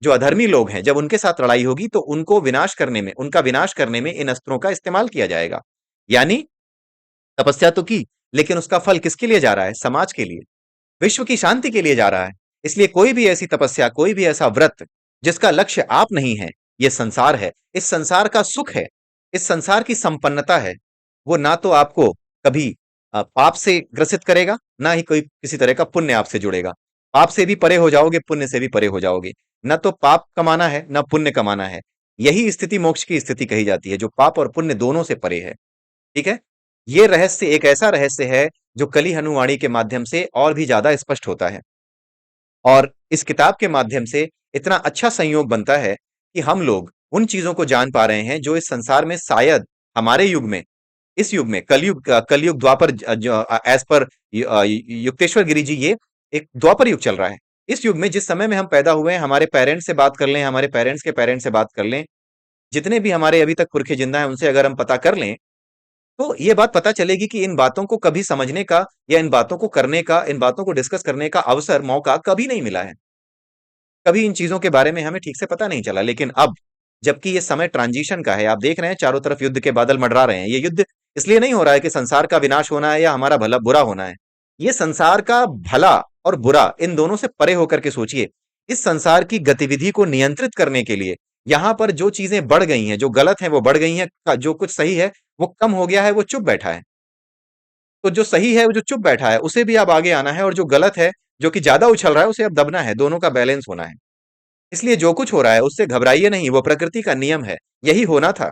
जो अधर्मी लोग हैं, जब उनके साथ लड़ाई होगी तो उनको विनाश करने में, उनका विनाश करने में इन अस्त्रों का इस्तेमाल किया जाएगा। यानी तपस्या तो की, लेकिन उसका फल किसके लिए जा रहा है? समाज के लिए, विश्व की शांति के लिए जा रहा है। इसलिए कोई भी ऐसी तपस्या, कोई भी ऐसा व्रत जिसका लक्ष्य आप नहीं है, ये संसार है, इस संसार का सुख है, इस संसार की संपन्नता है, वो ना तो आपको कभी पाप से ग्रसित करेगा, ना ही कोई किसी तरह का पुण्य आपसे जुड़ेगा। पाप से भी परे हो जाओगे, पुण्य से भी परे हो जाओगे। न तो पाप कमाना है, न पुण्य कमाना है। यही स्थिति मोक्ष की स्थिति कही जाती है, जो पाप और पुण्य दोनों से परे है। ठीक है? ये रहस्य एक ऐसा रहस्य है जो कली हनुवाणी के माध्यम से और भी ज्यादा स्पष्ट होता है। और इस किताब के माध्यम से इतना अच्छा संयोग बनता है कि हम लोग उन चीजों को जान पा रहे हैं जो इस संसार में शायद हमारे युग में, इस युग में, कलयुग द्वापर, जो एज पर युक्तेश्वर गिरी जी, ये एक द्वापर युग चल रहा है। इस युग में जिस समय में हम पैदा हुए हैं, हमारे पेरेंट्स से बात कर लें, हमारे पेरेंट्स के पेरेंट्स से बात कर लें, जितने भी हमारे अभी तक पुरखे जिंदा हैं उनसे अगर हम पता कर लें, तो ये बात पता चलेगी कि इन बातों को कभी समझने का, या इन बातों को करने का, इन बातों को डिस्कस करने का अवसर, मौका कभी नहीं मिला है। कभी इन चीजों के बारे में हमें ठीक से पता नहीं चला। लेकिन अब, जबकि ये समय ट्रांजिशन का है, आप देख रहे हैं चारों तरफ युद्ध के बादल मंडरा रहे हैं। ये युद्ध इसलिए नहीं हो रहा है कि संसार का विनाश होना है या हमारा भला बुरा होना है। ये संसार का भला और बुरा, इन दोनों से परे होकर के सोचिए। इस संसार की गतिविधि को नियंत्रित करने के लिए यहां पर जो चीजें बढ़ गई हैं, जो गलत है वो बढ़ गई हैं, जो कुछ सही है वो कम हो गया है, वो चुप बैठा है। तो जो सही है, वो जो चुप बैठा है, उसे भी अब आगे आना है, और जो गलत है, जो कि ज्यादा उछल रहा है, उसे अब दबना है। दोनों का बैलेंस होना है। इसलिए जो कुछ हो रहा है उससे घबराइए नहीं, वो प्रकृति का नियम है। यही होना था।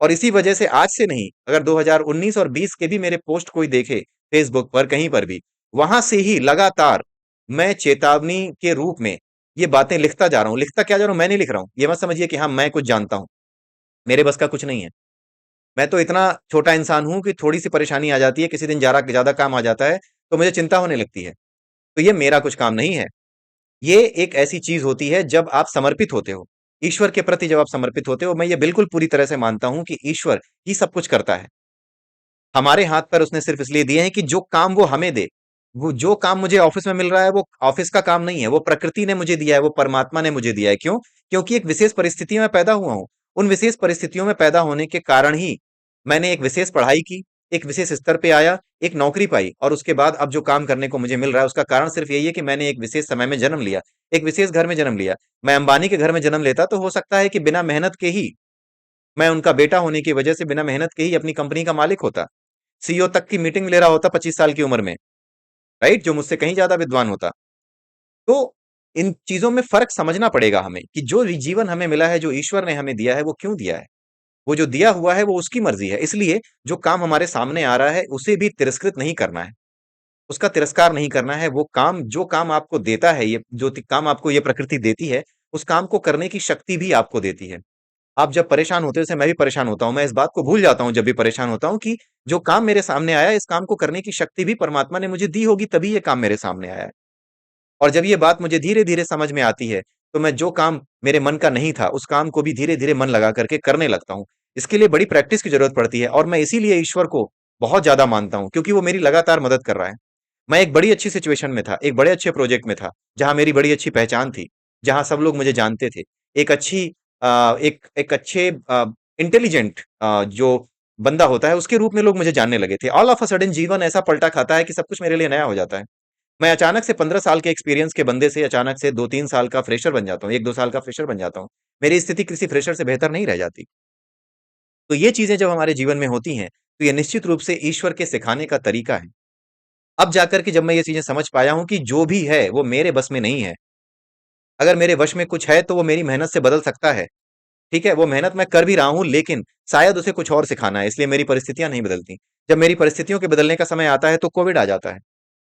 और इसी वजह से आज से नहीं, अगर 2019 और 20 के भी मेरे पोस्ट कोई देखे फेसबुक पर, कहीं पर भी, वहां से ही लगातार मैं चेतावनी के रूप में ये बातें लिखता जा रहा हूं। लिखता क्या जा रहा हूं? मैं नहीं लिख रहा हूं, ये मत समझिए कि हाँ मैं कुछ जानता हूं, मेरे बस का कुछ नहीं है। मैं तो इतना छोटा इंसान हूं कि थोड़ी सी परेशानी आ जाती है, किसी दिन ज्यादा ज्यादा काम आ जाता है, तो मुझे चिंता होने लगती है। तो ये मेरा कुछ काम नहीं है। ये एक ऐसी चीज होती है जब आप समर्पित होते हो ईश्वर के प्रति, जब आप समर्पित होते हो। मैं ये बिल्कुल पूरी तरह से मानता हूं कि ईश्वर ही सब कुछ करता है। हमारे हाथ पर उसने सिर्फ इसलिए दिए हैं कि जो काम वो हमें दे। वो जो काम मुझे ऑफिस में मिल रहा है, वो ऑफिस का काम नहीं है, वो प्रकृति ने मुझे दिया है, वो परमात्मा ने मुझे दिया है। क्यों? क्योंकि एक विशेष परिस्थिति में पैदा हुआ हूं। उन विशेष परिस्थितियों में पैदा होने के कारण ही मैंने एक विशेष पढ़ाई की, एक विशेष स्तर पे आया, एक नौकरी पाई, और उसके बाद अब जो काम करने को मुझे मिल रहा है, उसका कारण सिर्फ यही है कि मैंने एक विशेष समय में जन्म लिया, एक विशेष घर में जन्म लिया। मैं अंबानी के घर में जन्म लेता तो हो सकता है कि बिना मेहनत के ही, मैं उनका बेटा होने की वजह से बिना मेहनत के ही अपनी कंपनी का मालिक होता, सीईओ तक की मीटिंग ले रहा होता 25 साल की उम्र में, राइट? जो मुझसे कहीं ज्यादा विद्वान होता। तो इन चीजों में फर्क समझना पड़ेगा हमें, कि जो जीवन हमें मिला है, जो ईश्वर ने हमें दिया है, वो क्यों दिया है। वो जो दिया हुआ है वो उसकी मर्जी है। इसलिए जो काम हमारे सामने आ रहा है उसे भी तिरस्कृत नहीं करना है, उसका तिरस्कार नहीं करना है। वो काम, जो काम आपको देता है, ये जो काम आपको ये प्रकृति देती है, उस काम को करने की शक्ति भी आपको देती है। आप जब परेशान होते हो, जैसे मैं भी परेशान होता हूं, मैं इस बात को भूल जाता हूं जब भी परेशान होता हूं कि जो काम मेरे सामने आया, इस काम को करने की शक्ति भी परमात्मा ने मुझे दी होगी, तभी ये काम मेरे सामने आया है। और जब ये बात मुझे धीरे धीरे समझ में आती है, तो मैं जो काम मेरे मन का नहीं था, उस काम को भी धीरे धीरे मन लगा करके करने लगता हूँ। इसके लिए बड़ी प्रैक्टिस की जरूरत पड़ती है, और मैं इसीलिए ईश्वर को बहुत ज्यादा मानता हूँ, क्योंकि वो मेरी लगातार मदद कर रहा है। मैं एक बड़ी अच्छी सिचुएशन में था, एक बड़े अच्छे प्रोजेक्ट में था, जहां मेरी बड़ी अच्छी पहचान थी, जहां सब लोग मुझे जानते थे। एक अच्छी एक एक अच्छे इंटेलिजेंट जो बंदा होता है, उसके रूप में लोग मुझे जानने लगे थे। ऑल ऑफ अ सडन जीवन ऐसा पलटा खाता है कि सब कुछ मेरे लिए नया हो जाता है। मैं अचानक से 15 साल के एक्सपीरियंस के बंदे से अचानक से 2-3 साल का फ्रेशर बन जाता हूँ, 1-2 साल का फ्रेशर बन जाता हूँ। मेरी स्थिति किसी फ्रेशर से बेहतर नहीं रह जाती। तो ये चीजें जब हमारे जीवन में होती हैं, तो ये निश्चित रूप से ईश्वर के सिखाने का तरीका है। अब जाकर के जब मैं ये चीजें समझ पाया हूं कि जो भी है वो मेरे बस में नहीं है। अगर मेरे वश में कुछ है तो वो मेरी मेहनत से बदल सकता है। ठीक है, वो मेहनत मैं कर भी रहा हूं, लेकिन शायद उसे कुछ और सिखाना है, इसलिए मेरी परिस्थितियां नहीं बदलती। जब मेरी परिस्थितियों के बदलने का समय आता है तो कोविड आ जाता है,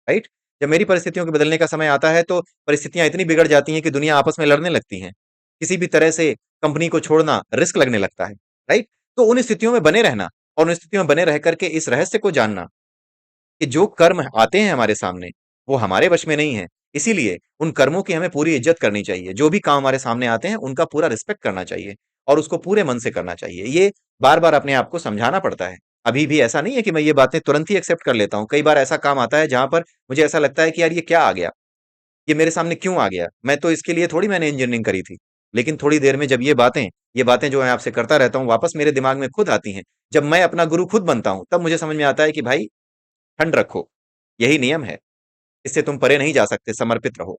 राइट? जब मेरी परिस्थितियों के बदलने का समय आता है तो परिस्थितियां इतनी बिगड़ जाती हैं कि दुनिया आपस में लड़ने लगती है। किसी भी तरह से कंपनी को छोड़ना रिस्क लगने लगता है, राइट? तो उन स्थितियों में बने रहना, और उन स्थितियों में बने रह करके इस रहस्य को जानना कि जो कर्म आते हैं हमारे सामने, वो हमारे वश में नहीं है। इसीलिए उन कर्मों की हमें पूरी इज्जत करनी चाहिए। जो भी काम हमारे सामने आते हैं, उनका पूरा रिस्पेक्ट करना चाहिए और उसको पूरे मन से करना चाहिए। ये बार-बार अपने आप को समझाना पड़ता है। अभी भी ऐसा नहीं है कि मैं ये बातें तुरंत ही एक्सेप्ट कर लेता हूँ। कई बार ऐसा काम आता है जहाँ पर मुझे ऐसा लगता है कि यार ये क्या आ गया? ये मेरे सामने क्यों आ गया? मैं तो इसके लिए थोड़ी मैंने इंजीनियरिंग करी थी। लेकिन थोड़ी देर में जब ये बातें जो मैं आपसे करता रहता हूँ, वापस मेरे दिमाग में खुद आती हैं। जब मैं अपना गुरु खुद बनता हूँ, तब मुझे समझ में आता है कि भाई ठंड रखो, यही नियम है। इससे तुम परे नहीं जा सकते, समर्पित रहो।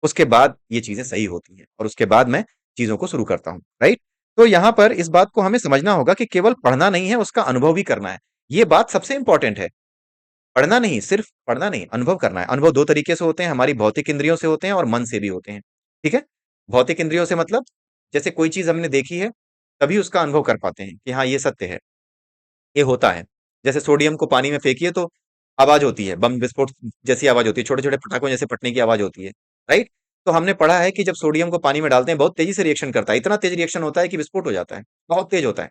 उसके बाद ये चीजें सही होती हैं और उसके बाद मैं चीजों को शुरू करता हूँ, राइट? तो यहाँ पर इस बात को हमें समझना होगा कि केवल पढ़ना नहीं है, उसका अनुभव भी करना है। ये बात सबसे इंपॉर्टेंट है। पढ़ना नहीं, सिर्फ पढ़ना नहीं, अनुभव करना है। अनुभव 2 तरीके से होते हैं, हमारी भौतिक इंद्रियों से होते हैं और मन से भी होते हैं। ठीक है? भौतिक इंद्रियों से मतलब जैसे कोई चीज़ हमने देखी है, तभी उसका अनुभव कर पाते हैं कि हाँ, ये सत्य है, ये होता है। जैसे सोडियम को पानी में फेंकिए तो आवाज़ होती है, बम विस्फोट जैसी आवाज़ होती है, छोटे-छोटे पटाखों जैसे फटने की आवाज़ होती है, राइट? तो हमने पढ़ा है कि जब सोडियम को पानी में डालते हैं, बहुत तेज़ी से रिएक्शन करता है। इतना तेज़ रिएक्शन होता है कि विस्फोट हो जाता है, बहुत तेज़ होता है।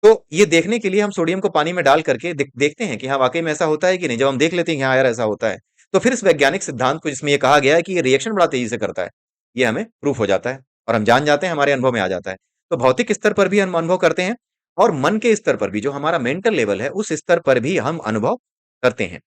तो ये देखने के लिए हम सोडियम को पानी में डाल करके देखते हैं कि हाँ वाकई में ऐसा होता है कि नहीं। जब हम देख लेते हैं कि हाँ यार ऐसा होता है, तो फिर इस वैज्ञानिक सिद्धांत को जिसमें ये कहा गया है कि ये रिएक्शन बड़ा तेजी से करता है, ये हमें प्रूफ हो जाता है और हम जान जाते हैं, हमारे अनुभव में आ जाता है। तो भौतिक स्तर पर भी हम अनुभव करते हैं और मन के स्तर पर भी, जो हमारा मेंटल लेवल है उस स्तर पर भी हम अनुभव करते हैं।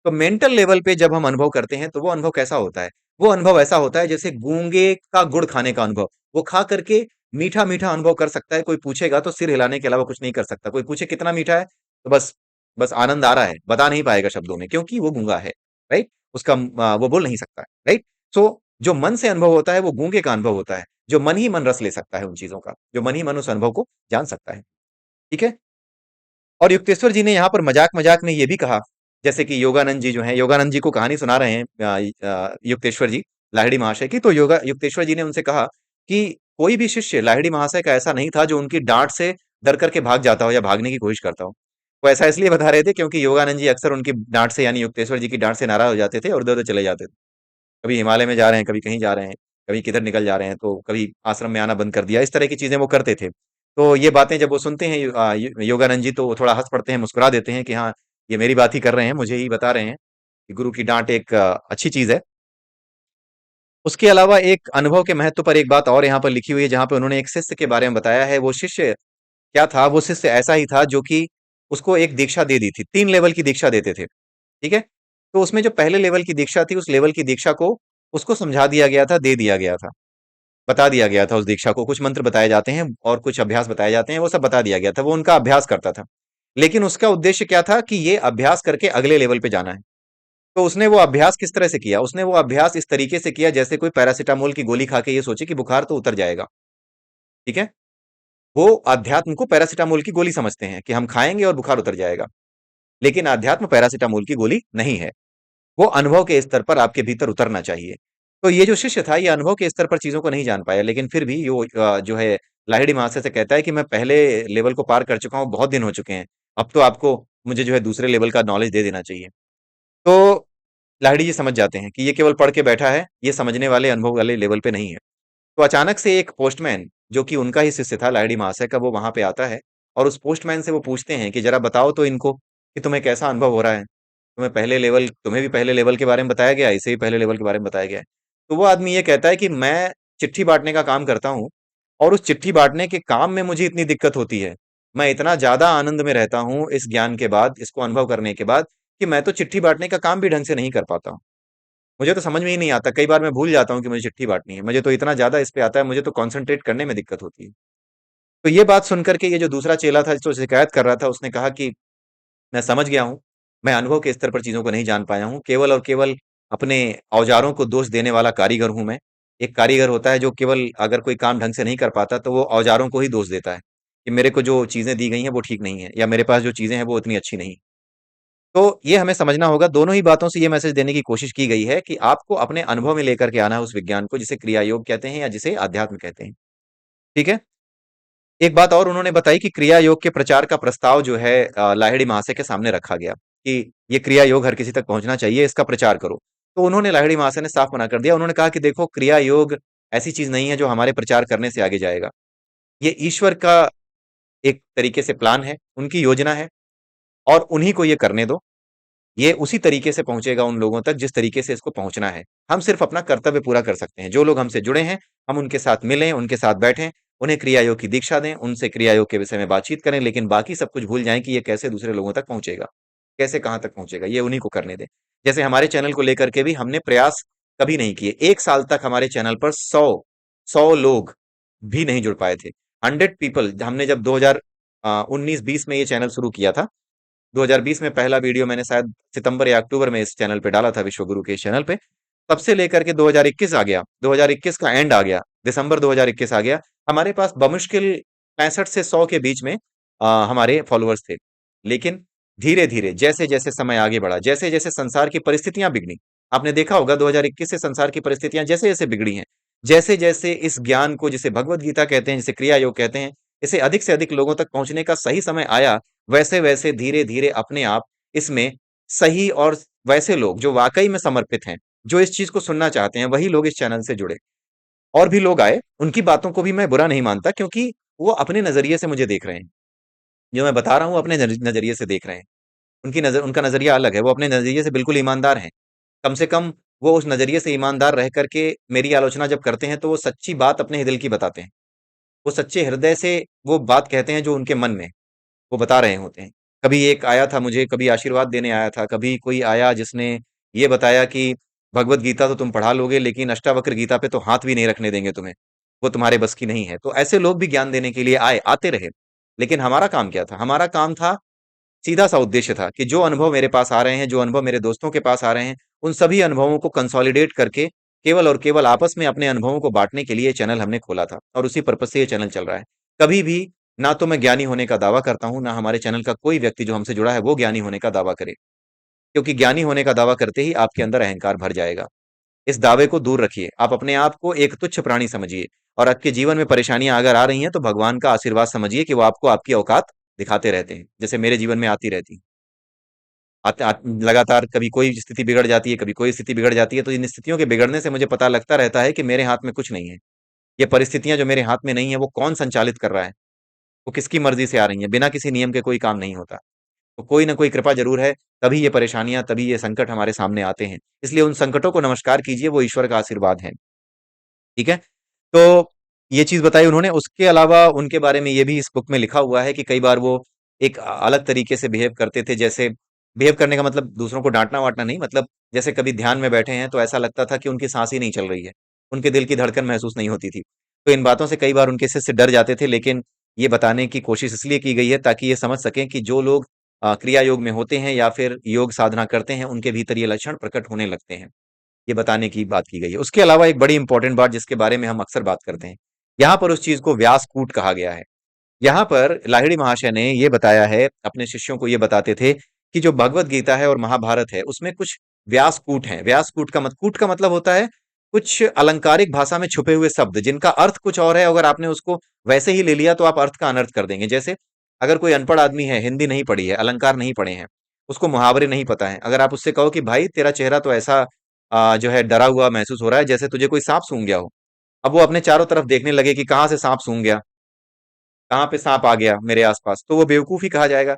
तो मेंटल लेवल पे जब हम अनुभव करते हैं तो वो अनुभव कैसा होता है? वो अनुभव ऐसा होता है जैसे गूंगे का गुड़ खाने का अनुभव। वो खा करके मीठा मीठा अनुभव कर सकता है। कोई पूछेगा तो सिर हिलाने के अलावा कुछ नहीं कर सकता। कोई पूछे कितना मीठा है, तो बस बस आनंद आ रहा है, बता नहीं पाएगा शब्दों में, क्योंकि वो गूंगा है, राइट? उसका वो बोल नहीं सकता, राइट? सो जो मन से अनुभव होता है वो गूंगे का अनुभव होता है। जो मन ही मन रस ले सकता है उन चीजों का, जो मन ही मन उस अनुभव को जान सकता है। ठीक है? और युक्तेश्वर जी ने यहाँ पर मजाक-मजाक में ये भी कहा, जैसे कि योगानंद जी जो हैं, योगानंद जी को कहानी सुना रहे हैं युक्तेश्वर जी, लाहिड़ी महाशय की, तो योगा युक्तेश्वर जी ने उनसे कहा कि कोई भी शिष्य लाहिड़ी महाशय का ऐसा नहीं था जो उनकी डाँट से डर करके भाग जाता हो या भागने की कोशिश करता हो। वो ऐसा इसलिए बता रहे थे क्योंकि योगानंद जी अक्सर उनकी डाँट से यानी युक्तेश्वर जी की डाँट से नाराज़ हो जाते थे और इधर-उधर चले जाते थे। कभी हिमालय में जा रहे हैं, कभी कहीं जा रहे हैं, कभी किधर निकल जा रहे हैं, तो कभी आश्रम में आना बंद कर दिया। इस तरह की चीज़ें वो करते थे। तो ये बातें जब वो सुनते हैं योगानंद जी, तो वो थोड़ा हँस पड़ते हैं, मुस्कुरा देते हैं कि हाँ, ये मेरी बात ही कर रहे हैं, मुझे ही बता रहे हैं कि गुरु की डाँट एक अच्छी चीज़ है। उसके अलावा एक अनुभव के महत्व पर एक बात और यहाँ पर लिखी हुई है, जहाँ पे उन्होंने एक शिष्य के बारे में बताया है। वो शिष्य क्या था? वो शिष्य ऐसा ही था जो कि उसको एक दीक्षा दे दी थी। 3 लेवल की दीक्षा देते थे, ठीक है? तो उसमें जो पहले लेवल की दीक्षा थी, उस लेवल की दीक्षा को उसको समझा दिया गया था, दे दिया गया था। बता दिया गया था उस दीक्षा को, कुछ मंत्र बताए जाते हैं और कुछ अभ्यास बताए जाते हैं, वो सब बता दिया गया था, वो उनका अभ्यास करता था। लेकिन उसका उद्देश्य क्या था कि ये अभ्यास करके अगले लेवल पे जाना है। तो उसने वो अभ्यास किस तरह से किया? उसने वो अभ्यास इस तरीके से किया जैसे कोई पैरासिटामोल की गोली खा के ये सोचे कि बुखार तो उतर जाएगा, ठीक है? वो अध्यात्म को पैरासिटामोल की गोली समझते हैं कि हम खाएँगे और बुखार उतर जाएगा। लेकिन अध्यात्म पैरासिटामोल की गोली नहीं है। वो अनुभव के स्तर पर आपके भीतर उतरना चाहिए। तो ये जो शिष्य था, ये अनुभव के स्तर पर चीज़ों को नहीं जान पाया, लेकिन फिर भी जो है लाहिड़ी महाशय से कहता है कि मैं पहले लेवल को पार कर चुका हूँ, बहुत दिन हो चुके हैं। अब तो आपको मुझे जो है दूसरे लेवल का नॉलेज दे देना चाहिए। तो लाहिड़ी जी समझ जाते हैं कि ये केवल पढ़ के बैठा है, ये समझने वाले, अनुभव वाले लेवल पे नहीं है। तो अचानक से एक पोस्टमैन, जो कि उनका ही शिष्य था लाहिड़ी महाशय का, वो वहाँ पे आता है और उस पोस्टमैन से वो पूछते हैं कि ज़रा बताओ तो इनको कि तुम्हें कैसा अनुभव हो रहा है? तुम्हें भी पहले लेवल के बारे में बताया गया है, इसे भी पहले लेवल के बारे में बताया गया है। तो वो आदमी ये कहता है कि मैं चिट्ठी बाँटने का काम करता हूँ और उस चिट्ठी बाँटने के काम में मुझे इतनी दिक्कत होती है। मैं इतना ज़्यादा आनंद में रहता हूँ इस ज्ञान के बाद, इसको अनुभव करने के बाद, कि मैं तो चिट्ठी बाँटने का काम भी ढंग से नहीं कर पाता हूँ। मुझे तो समझ में ही नहीं आता, कई बार मैं भूल जाता हूँ कि मुझे चिट्ठी बाँटनी है। मुझे तो इतना ज़्यादा इस पे आता है, मुझे तो कॉन्सन्ट्रेट करने में दिक्कत होती है। तो ये बात सुन कर के ये जो दूसरा चेला था जो शिकायत कर रहा था, उसने कहा कि मैं समझ गया हूँ। मैं अनुभव के स्तर पर चीज़ों को नहीं जान पाया हूँ। केवल और केवल अपने औज़ारों को दोष देने वाला कारीगर हूँ मैं। एक कारीगर होता है जो केवल अगर कोई काम ढंग से नहीं कर पाता तो वो औज़ारों को ही दोष देता है, कि मेरे को जो चीज़ें दी गई हैं वो ठीक नहीं है या मेरे पास जो चीज़ें हैं वो उतनी अच्छी नहीं। तो ये हमें समझना होगा, दोनों ही बातों से ये मैसेज देने की कोशिश की गई है कि आपको अपने अनुभव में लेकर के आना है उस विज्ञान को, जिसे क्रिया योग कहते हैं या जिसे अध्यात्म कहते हैं। ठीक है? एक बात और उन्होंने बताई कि क्रिया योग के प्रचार का प्रस्ताव जो है लाहिड़ी महाशय के सामने रखा गया कि ये क्रिया योग हर किसी तक पहुंचना चाहिए, इसका प्रचार करो। तो उन्होंने लाहिड़ी महाशय ने साफ मना कर दिया। उन्होंने कहा कि देखो, क्रिया योग ऐसी चीज नहीं है जो हमारे प्रचार करने से आगे जाएगा। ये ईश्वर का एक तरीके से प्लान है, उनकी योजना है और उन्हीं को ये करने दो। ये उसी तरीके से पहुंचेगा उन लोगों तक जिस तरीके से इसको पहुंचना है। हम सिर्फ अपना कर्तव्य पूरा कर सकते हैं। जो लोग हमसे जुड़े हैं, हम उनके साथ मिलें, उनके साथ बैठें, उन्हें क्रिया योग की दीक्षा दें, उनसे क्रिया योग के विषय में बातचीत करें, लेकिन बाकी सब कुछ भूल जाएं कि ये कैसे दूसरे लोगों तक पहुंचेगा, कैसे कहाँ तक पहुंचेगा, ये उन्हीं को करने दें। जैसे हमारे चैनल को लेकर के भी हमने प्रयास कभी नहीं किए। 1 साल तक हमारे चैनल पर 100 लोग भी नहीं जुड़ पाए थे। 100 पीपल, हमने जब 2019-20 में ये चैनल शुरू किया था, 2020 में पहला वीडियो मैंने शायद सितंबर या अक्टूबर में इस चैनल पे डाला था, विश्वगुरु के इस चैनल पे। तब से लेकर के 2021 आ गया, 2021 का एंड आ गया, दिसंबर 2021 आ गया, हमारे पास बमुश्किल 65 से 100 के बीच में हमारे फॉलोअर्स थे। लेकिन धीरे धीरे जैसे जैसे समय आगे बढ़ा, जैसे जैसे संसार की परिस्थितियां बिगड़ी, आपने देखा होगा 2021 से संसार की परिस्थितियां जैसे जैसे बिगड़ी हैं, जैसे जैसे इस ज्ञान को, जिसे भगवत गीता कहते हैं, जिसे क्रिया योग कहते हैं, इसे अधिक से अधिक लोगों तक पहुंचने का सही समय आया, वैसे वैसे धीरे धीरे अपने आप इसमें सही और वैसे लोग जो वाकई में समर्पित हैं, जो इस चीज को सुनना चाहते हैं, वही लोग इस चैनल से जुड़े। और भी लोग आए, उनकी बातों को भी मैं बुरा नहीं मानता, क्योंकि वो अपने नजरिए से मुझे देख रहे हैं। जो मैं बता रहा हूँ अपने नजरिए से देख रहे हैं। उनका नजरिया अलग है, वो अपने नजरिए से बिल्कुल ईमानदार हैं। कम से कम वो उस नजरिए से ईमानदार रह करके मेरी आलोचना जब करते हैं तो वो सच्ची बात अपने दिल की बताते हैं। वो सच्चे हृदय से वो बात कहते हैं जो उनके मन में वो बता रहे होते हैं। कभी एक आया था मुझे, कभी आशीर्वाद देने आया था, कभी कोई आया जिसने ये बताया कि भगवत गीता तो तुम पढ़ा लोगे, लेकिन अष्टावक्र गीता पे तो हाथ भी नहीं रखने देंगे तुम्हें, वो तुम्हारे बस की नहीं है। तो ऐसे लोग भी ज्ञान देने के लिए आए, आते रहे। लेकिन हमारा काम क्या था? हमारा काम था, सीधा सा उद्देश्य था कि जो अनुभव मेरे पास आ रहे हैं, जो अनुभव मेरे दोस्तों के पास आ रहे हैं, उन सभी अनुभवों को कंसोलिडेट करके केवल और केवल आपस में अपने अनुभवों को बांटने के लिए चैनल हमने खोला था, और उसी पर्पज से ये चैनल चल रहा है। कभी भी ना तो मैं ज्ञानी होने का दावा करता हूं, ना हमारे चैनल का कोई व्यक्ति जो हमसे जुड़ा है वो ज्ञानी होने का दावा करे, क्योंकि ज्ञानी होने का दावा करते ही आपके अंदर अहंकार भर जाएगा। इस दावे को दूर रखिए, आप अपने आप को एक तुच्छ प्राणी समझिए, और आपके जीवन में परेशानियां अगर आ रही हैं तो भगवान का आशीर्वाद समझिए कि वो आपको आपकी औकात दिखाते रहते हैं, जैसे मेरे जीवन में आती रहती। लगातार कभी कोई स्थिति बिगड़ जाती है, कभी कोई स्थिति बिगड़ जाती है, तो इन स्थितियों के बिगड़ने से मुझे पता लगता रहता है कि मेरे हाथ में कुछ नहीं है। ये परिस्थितियां जो मेरे हाथ में नहीं है, वो कौन संचालित कर रहा है, वो किसकी मर्जी से आ रही है। बिना किसी नियम के कोई काम नहीं होता। तो कोई ना कोई कृपा जरूर है, तभी ये परेशानियां, तभी ये संकट हमारे सामने आते हैं। इसलिए उन संकटों को नमस्कार कीजिए, वो ईश्वर का आशीर्वाद है। ठीक है। तो ये चीज बताई उन्होंने। उसके अलावा उनके बारे में ये भी इस बुक में लिखा हुआ है कि कई बार वो एक अलग तरीके से बिहेव करते थे। जैसे बिहेव करने का मतलब दूसरों को डांटना वाटना नहीं, मतलब जैसे कभी ध्यान में बैठे हैं तो ऐसा लगता था कि उनकी सांस ही नहीं चल रही है, उनके दिल की धड़कन महसूस नहीं होती थी। तो इन बातों से कई बार उनके शिष्य डर जाते थे, लेकिन ये बताने की कोशिश इसलिए की गई है ताकि ये समझ सकें कि जो लोग क्रिया योग में होते हैं या फिर योग साधना करते हैं, उनके भीतर ये लक्षण प्रकट होने लगते हैं। ये बताने की बात की गई है। उसके अलावा एक बड़ी इंपॉर्टेंट बात जिसके बारे में हम अक्सर बात करते हैं, यहाँ पर उस चीज को व्यासकूट कहा गया है। यहाँ पर लाहिड़ी महाशय ने ये बताया है, अपने शिष्यों को ये बताते थे कि जो भगवत गीता है और महाभारत है, उसमें कुछ व्यासकूट हैं। व्यासकूट का कूट का मतलब होता है कुछ अलंकारिक भाषा में छुपे हुए शब्द, जिनका अर्थ कुछ और है। अगर आपने उसको वैसे ही ले लिया तो आप अर्थ का अनर्थ कर देंगे। जैसे अगर कोई अनपढ़ आदमी है, हिंदी नहीं पढ़ी है, अलंकार नहीं पढ़े हैं, उसको मुहावरे नहीं पता है, अगर आप उससे कहो कि भाई तेरा चेहरा तो ऐसा जो है डरा हुआ महसूस हो रहा है जैसे तुझे कोई सांप सूंघ गया हो, अब वो अपने चारों तरफ देखने लगे कि कहाँ से सांप सूंघ गया, कहाँ पे सांप आ गया मेरे आसपास, तो वो बेवकूफ ही कहा जाएगा।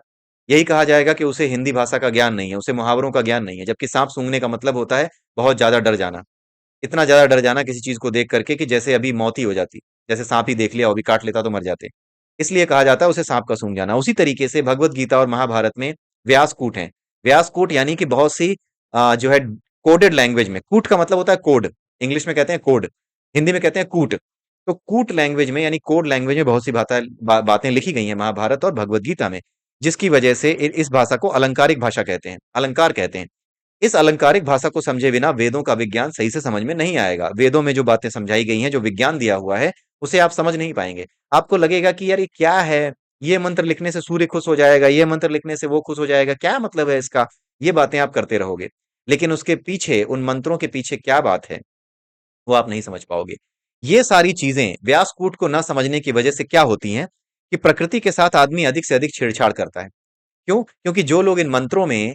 यही कहा जाएगा कि उसे हिंदी भाषा का ज्ञान नहीं है, उसे मुहावरों का ज्ञान नहीं है। जबकि सांप सूंघने का मतलब होता है बहुत ज्यादा डर जाना, इतना ज्यादा डर जाना किसी चीज को देख करके कि जैसे अभी मौत ही हो जाती, जैसे सांप ही देख लिया, अभी काट लेता तो मर जाते, इसलिए कहा जाता है उसे सांप का सूंघ जाना। उसी तरीके से भगवत गीता और महाभारत में व्यासकूट है। व्यासकूट यानी कि बहुत सी जो है कोडेड लैंग्वेज में, कूट का मतलब होता है कोड, इंग्लिश में कहते हैं कोड, हिंदी में कहते हैं कूट। तो कूट लैंग्वेज में यानी कोड लैंग्वेज में बहुत सी बातें लिखी गई हैं महाभारत और भगवत गीता में, जिसकी वजह से इस भाषा को अलंकारिक भाषा कहते हैं, अलंकार कहते हैं। इस अलंकारिक भाषा को समझे बिना वेदों का विज्ञान सही से समझ में नहीं आएगा। वेदों में जो बातें समझाई गई हैं, जो विज्ञान दिया हुआ है, उसे आप समझ नहीं पाएंगे। आपको लगेगा कि यार ये क्या है, ये मंत्र लिखने से सूर्य खुश हो जाएगा, ये मंत्र लिखने से वो खुश हो जाएगा, क्या मतलब है इसका, ये बातें आप करते रहोगे। लेकिन उसके पीछे, उन मंत्रों के पीछे क्या बात है, वो आप नहीं समझ पाओगे। ये सारी चीजें व्यासकूट को न समझने की वजह से क्या होती हैं कि प्रकृति के साथ आदमी अधिक से अधिक छेड़छाड़ करता है। क्यों? क्योंकि जो लोग इन मंत्रों में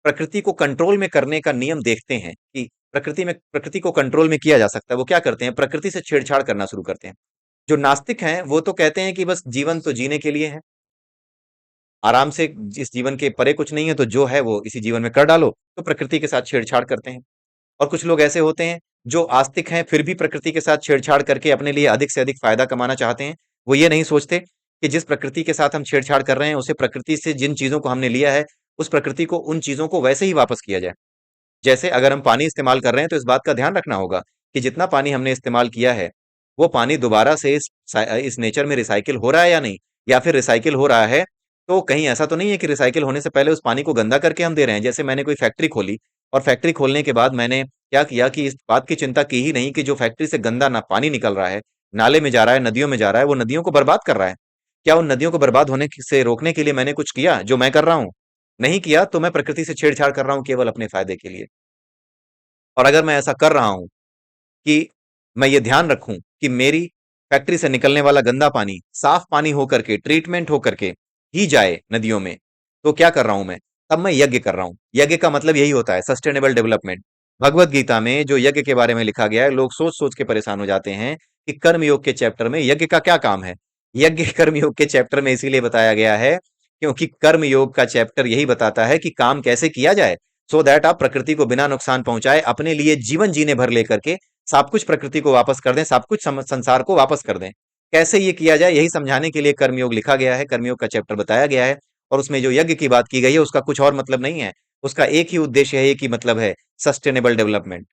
प्रकृति को कंट्रोल में करने का नियम देखते हैं कि प्रकृति को कंट्रोल में किया जा सकता है, वो क्या करते हैं? प्रकृति से छेड़छाड़ करना शुरू करते हैं। जो नास्तिक हैं वो तो कहते हैं कि बस जीवन तो जीने के लिए है, आराम से इस जीवन के परे कुछ नहीं है तो जो है वो इसी जीवन में कर डालो, तो प्रकृति के साथ छेड़छाड़ करते हैं। और कुछ लोग ऐसे होते हैं जो आस्तिक हैं फिर भी प्रकृति के साथ छेड़छाड़ करके अपने लिए अधिक से अधिक फायदा कमाना चाहते हैं। वो ये नहीं सोचते कि जिस प्रकृति के साथ हम छेड़छाड़ कर रहे हैं उसे प्रकृति से जिन चीजों को हमने लिया है उस प्रकृति को उन चीजों को वैसे ही वापस किया जाए। जैसे अगर हम पानी इस्तेमाल कर रहे हैं तो इस बात का ध्यान रखना होगा कि जितना पानी हमने इस्तेमाल किया है वो पानी दोबारा से इस नेचर में रिसाइकिल हो रहा है या नहीं, या फिर रिसाइकिल हो रहा है तो कहीं ऐसा तो नहीं है कि रिसाइकिल होने से पहले उस पानी को गंदा करके हम दे रहे हैं। जैसे मैंने कोई फैक्ट्री खोली और फैक्ट्री खोलने के बाद मैंने क्या किया कि इस बात की चिंता की ही नहीं कि जो फैक्ट्री से गंदा ना पानी निकल रहा है, नाले में जा रहा है, नदियों में जा रहा है, वो नदियों को बर्बाद कर रहा है। क्या उन नदियों को बर्बाद होने से रोकने के लिए मैंने कुछ किया जो मैं कर रहा हूं? नहीं किया, तो मैं प्रकृति से छेड़छाड़ कर रहा हूं केवल अपने फायदे के लिए। और अगर मैं ऐसा कर रहा हूं कि मैं ये ध्यान रखूं कि मेरी फैक्ट्री से निकलने वाला गंदा पानी साफ पानी होकर के ट्रीटमेंट होकर के ही जाए नदियों में, तो क्या कर रहा हूं मैं? तब मैं यज्ञ कर रहा हूं। यज्ञ का मतलब यही होता है, सस्टेनेबल डेवलपमेंट। भगवत गीता में जो यज्ञ के बारे में लिखा गया है, लोग सोच सोच के परेशान हो जाते हैं कि कर्म योग के चैप्टर में यज्ञ का क्या काम है। यज्ञ कर्म योग के चैप्टर में इसीलिए बताया गया है क्योंकि कर्म योग का चैप्टर यही बताता है कि काम कैसे किया जाए, सो दैट आप प्रकृति को बिना नुकसान पहुंचाए अपने लिए जीवन जीने भर लेकर के सब कुछ प्रकृति को वापस कर दें, सब कुछ संसार को वापस कर दें। कैसे ये किया जाए यही समझाने के लिए कर्मयोग लिखा गया है, कर्मयोग का चैप्टर बताया गया है। और उसमें जो यज्ञ की बात की गई है उसका कुछ और मतलब नहीं है, उसका एक ही उद्देश्य है, एक ही मतलब है, सस्टेनेबल डेवलपमेंट।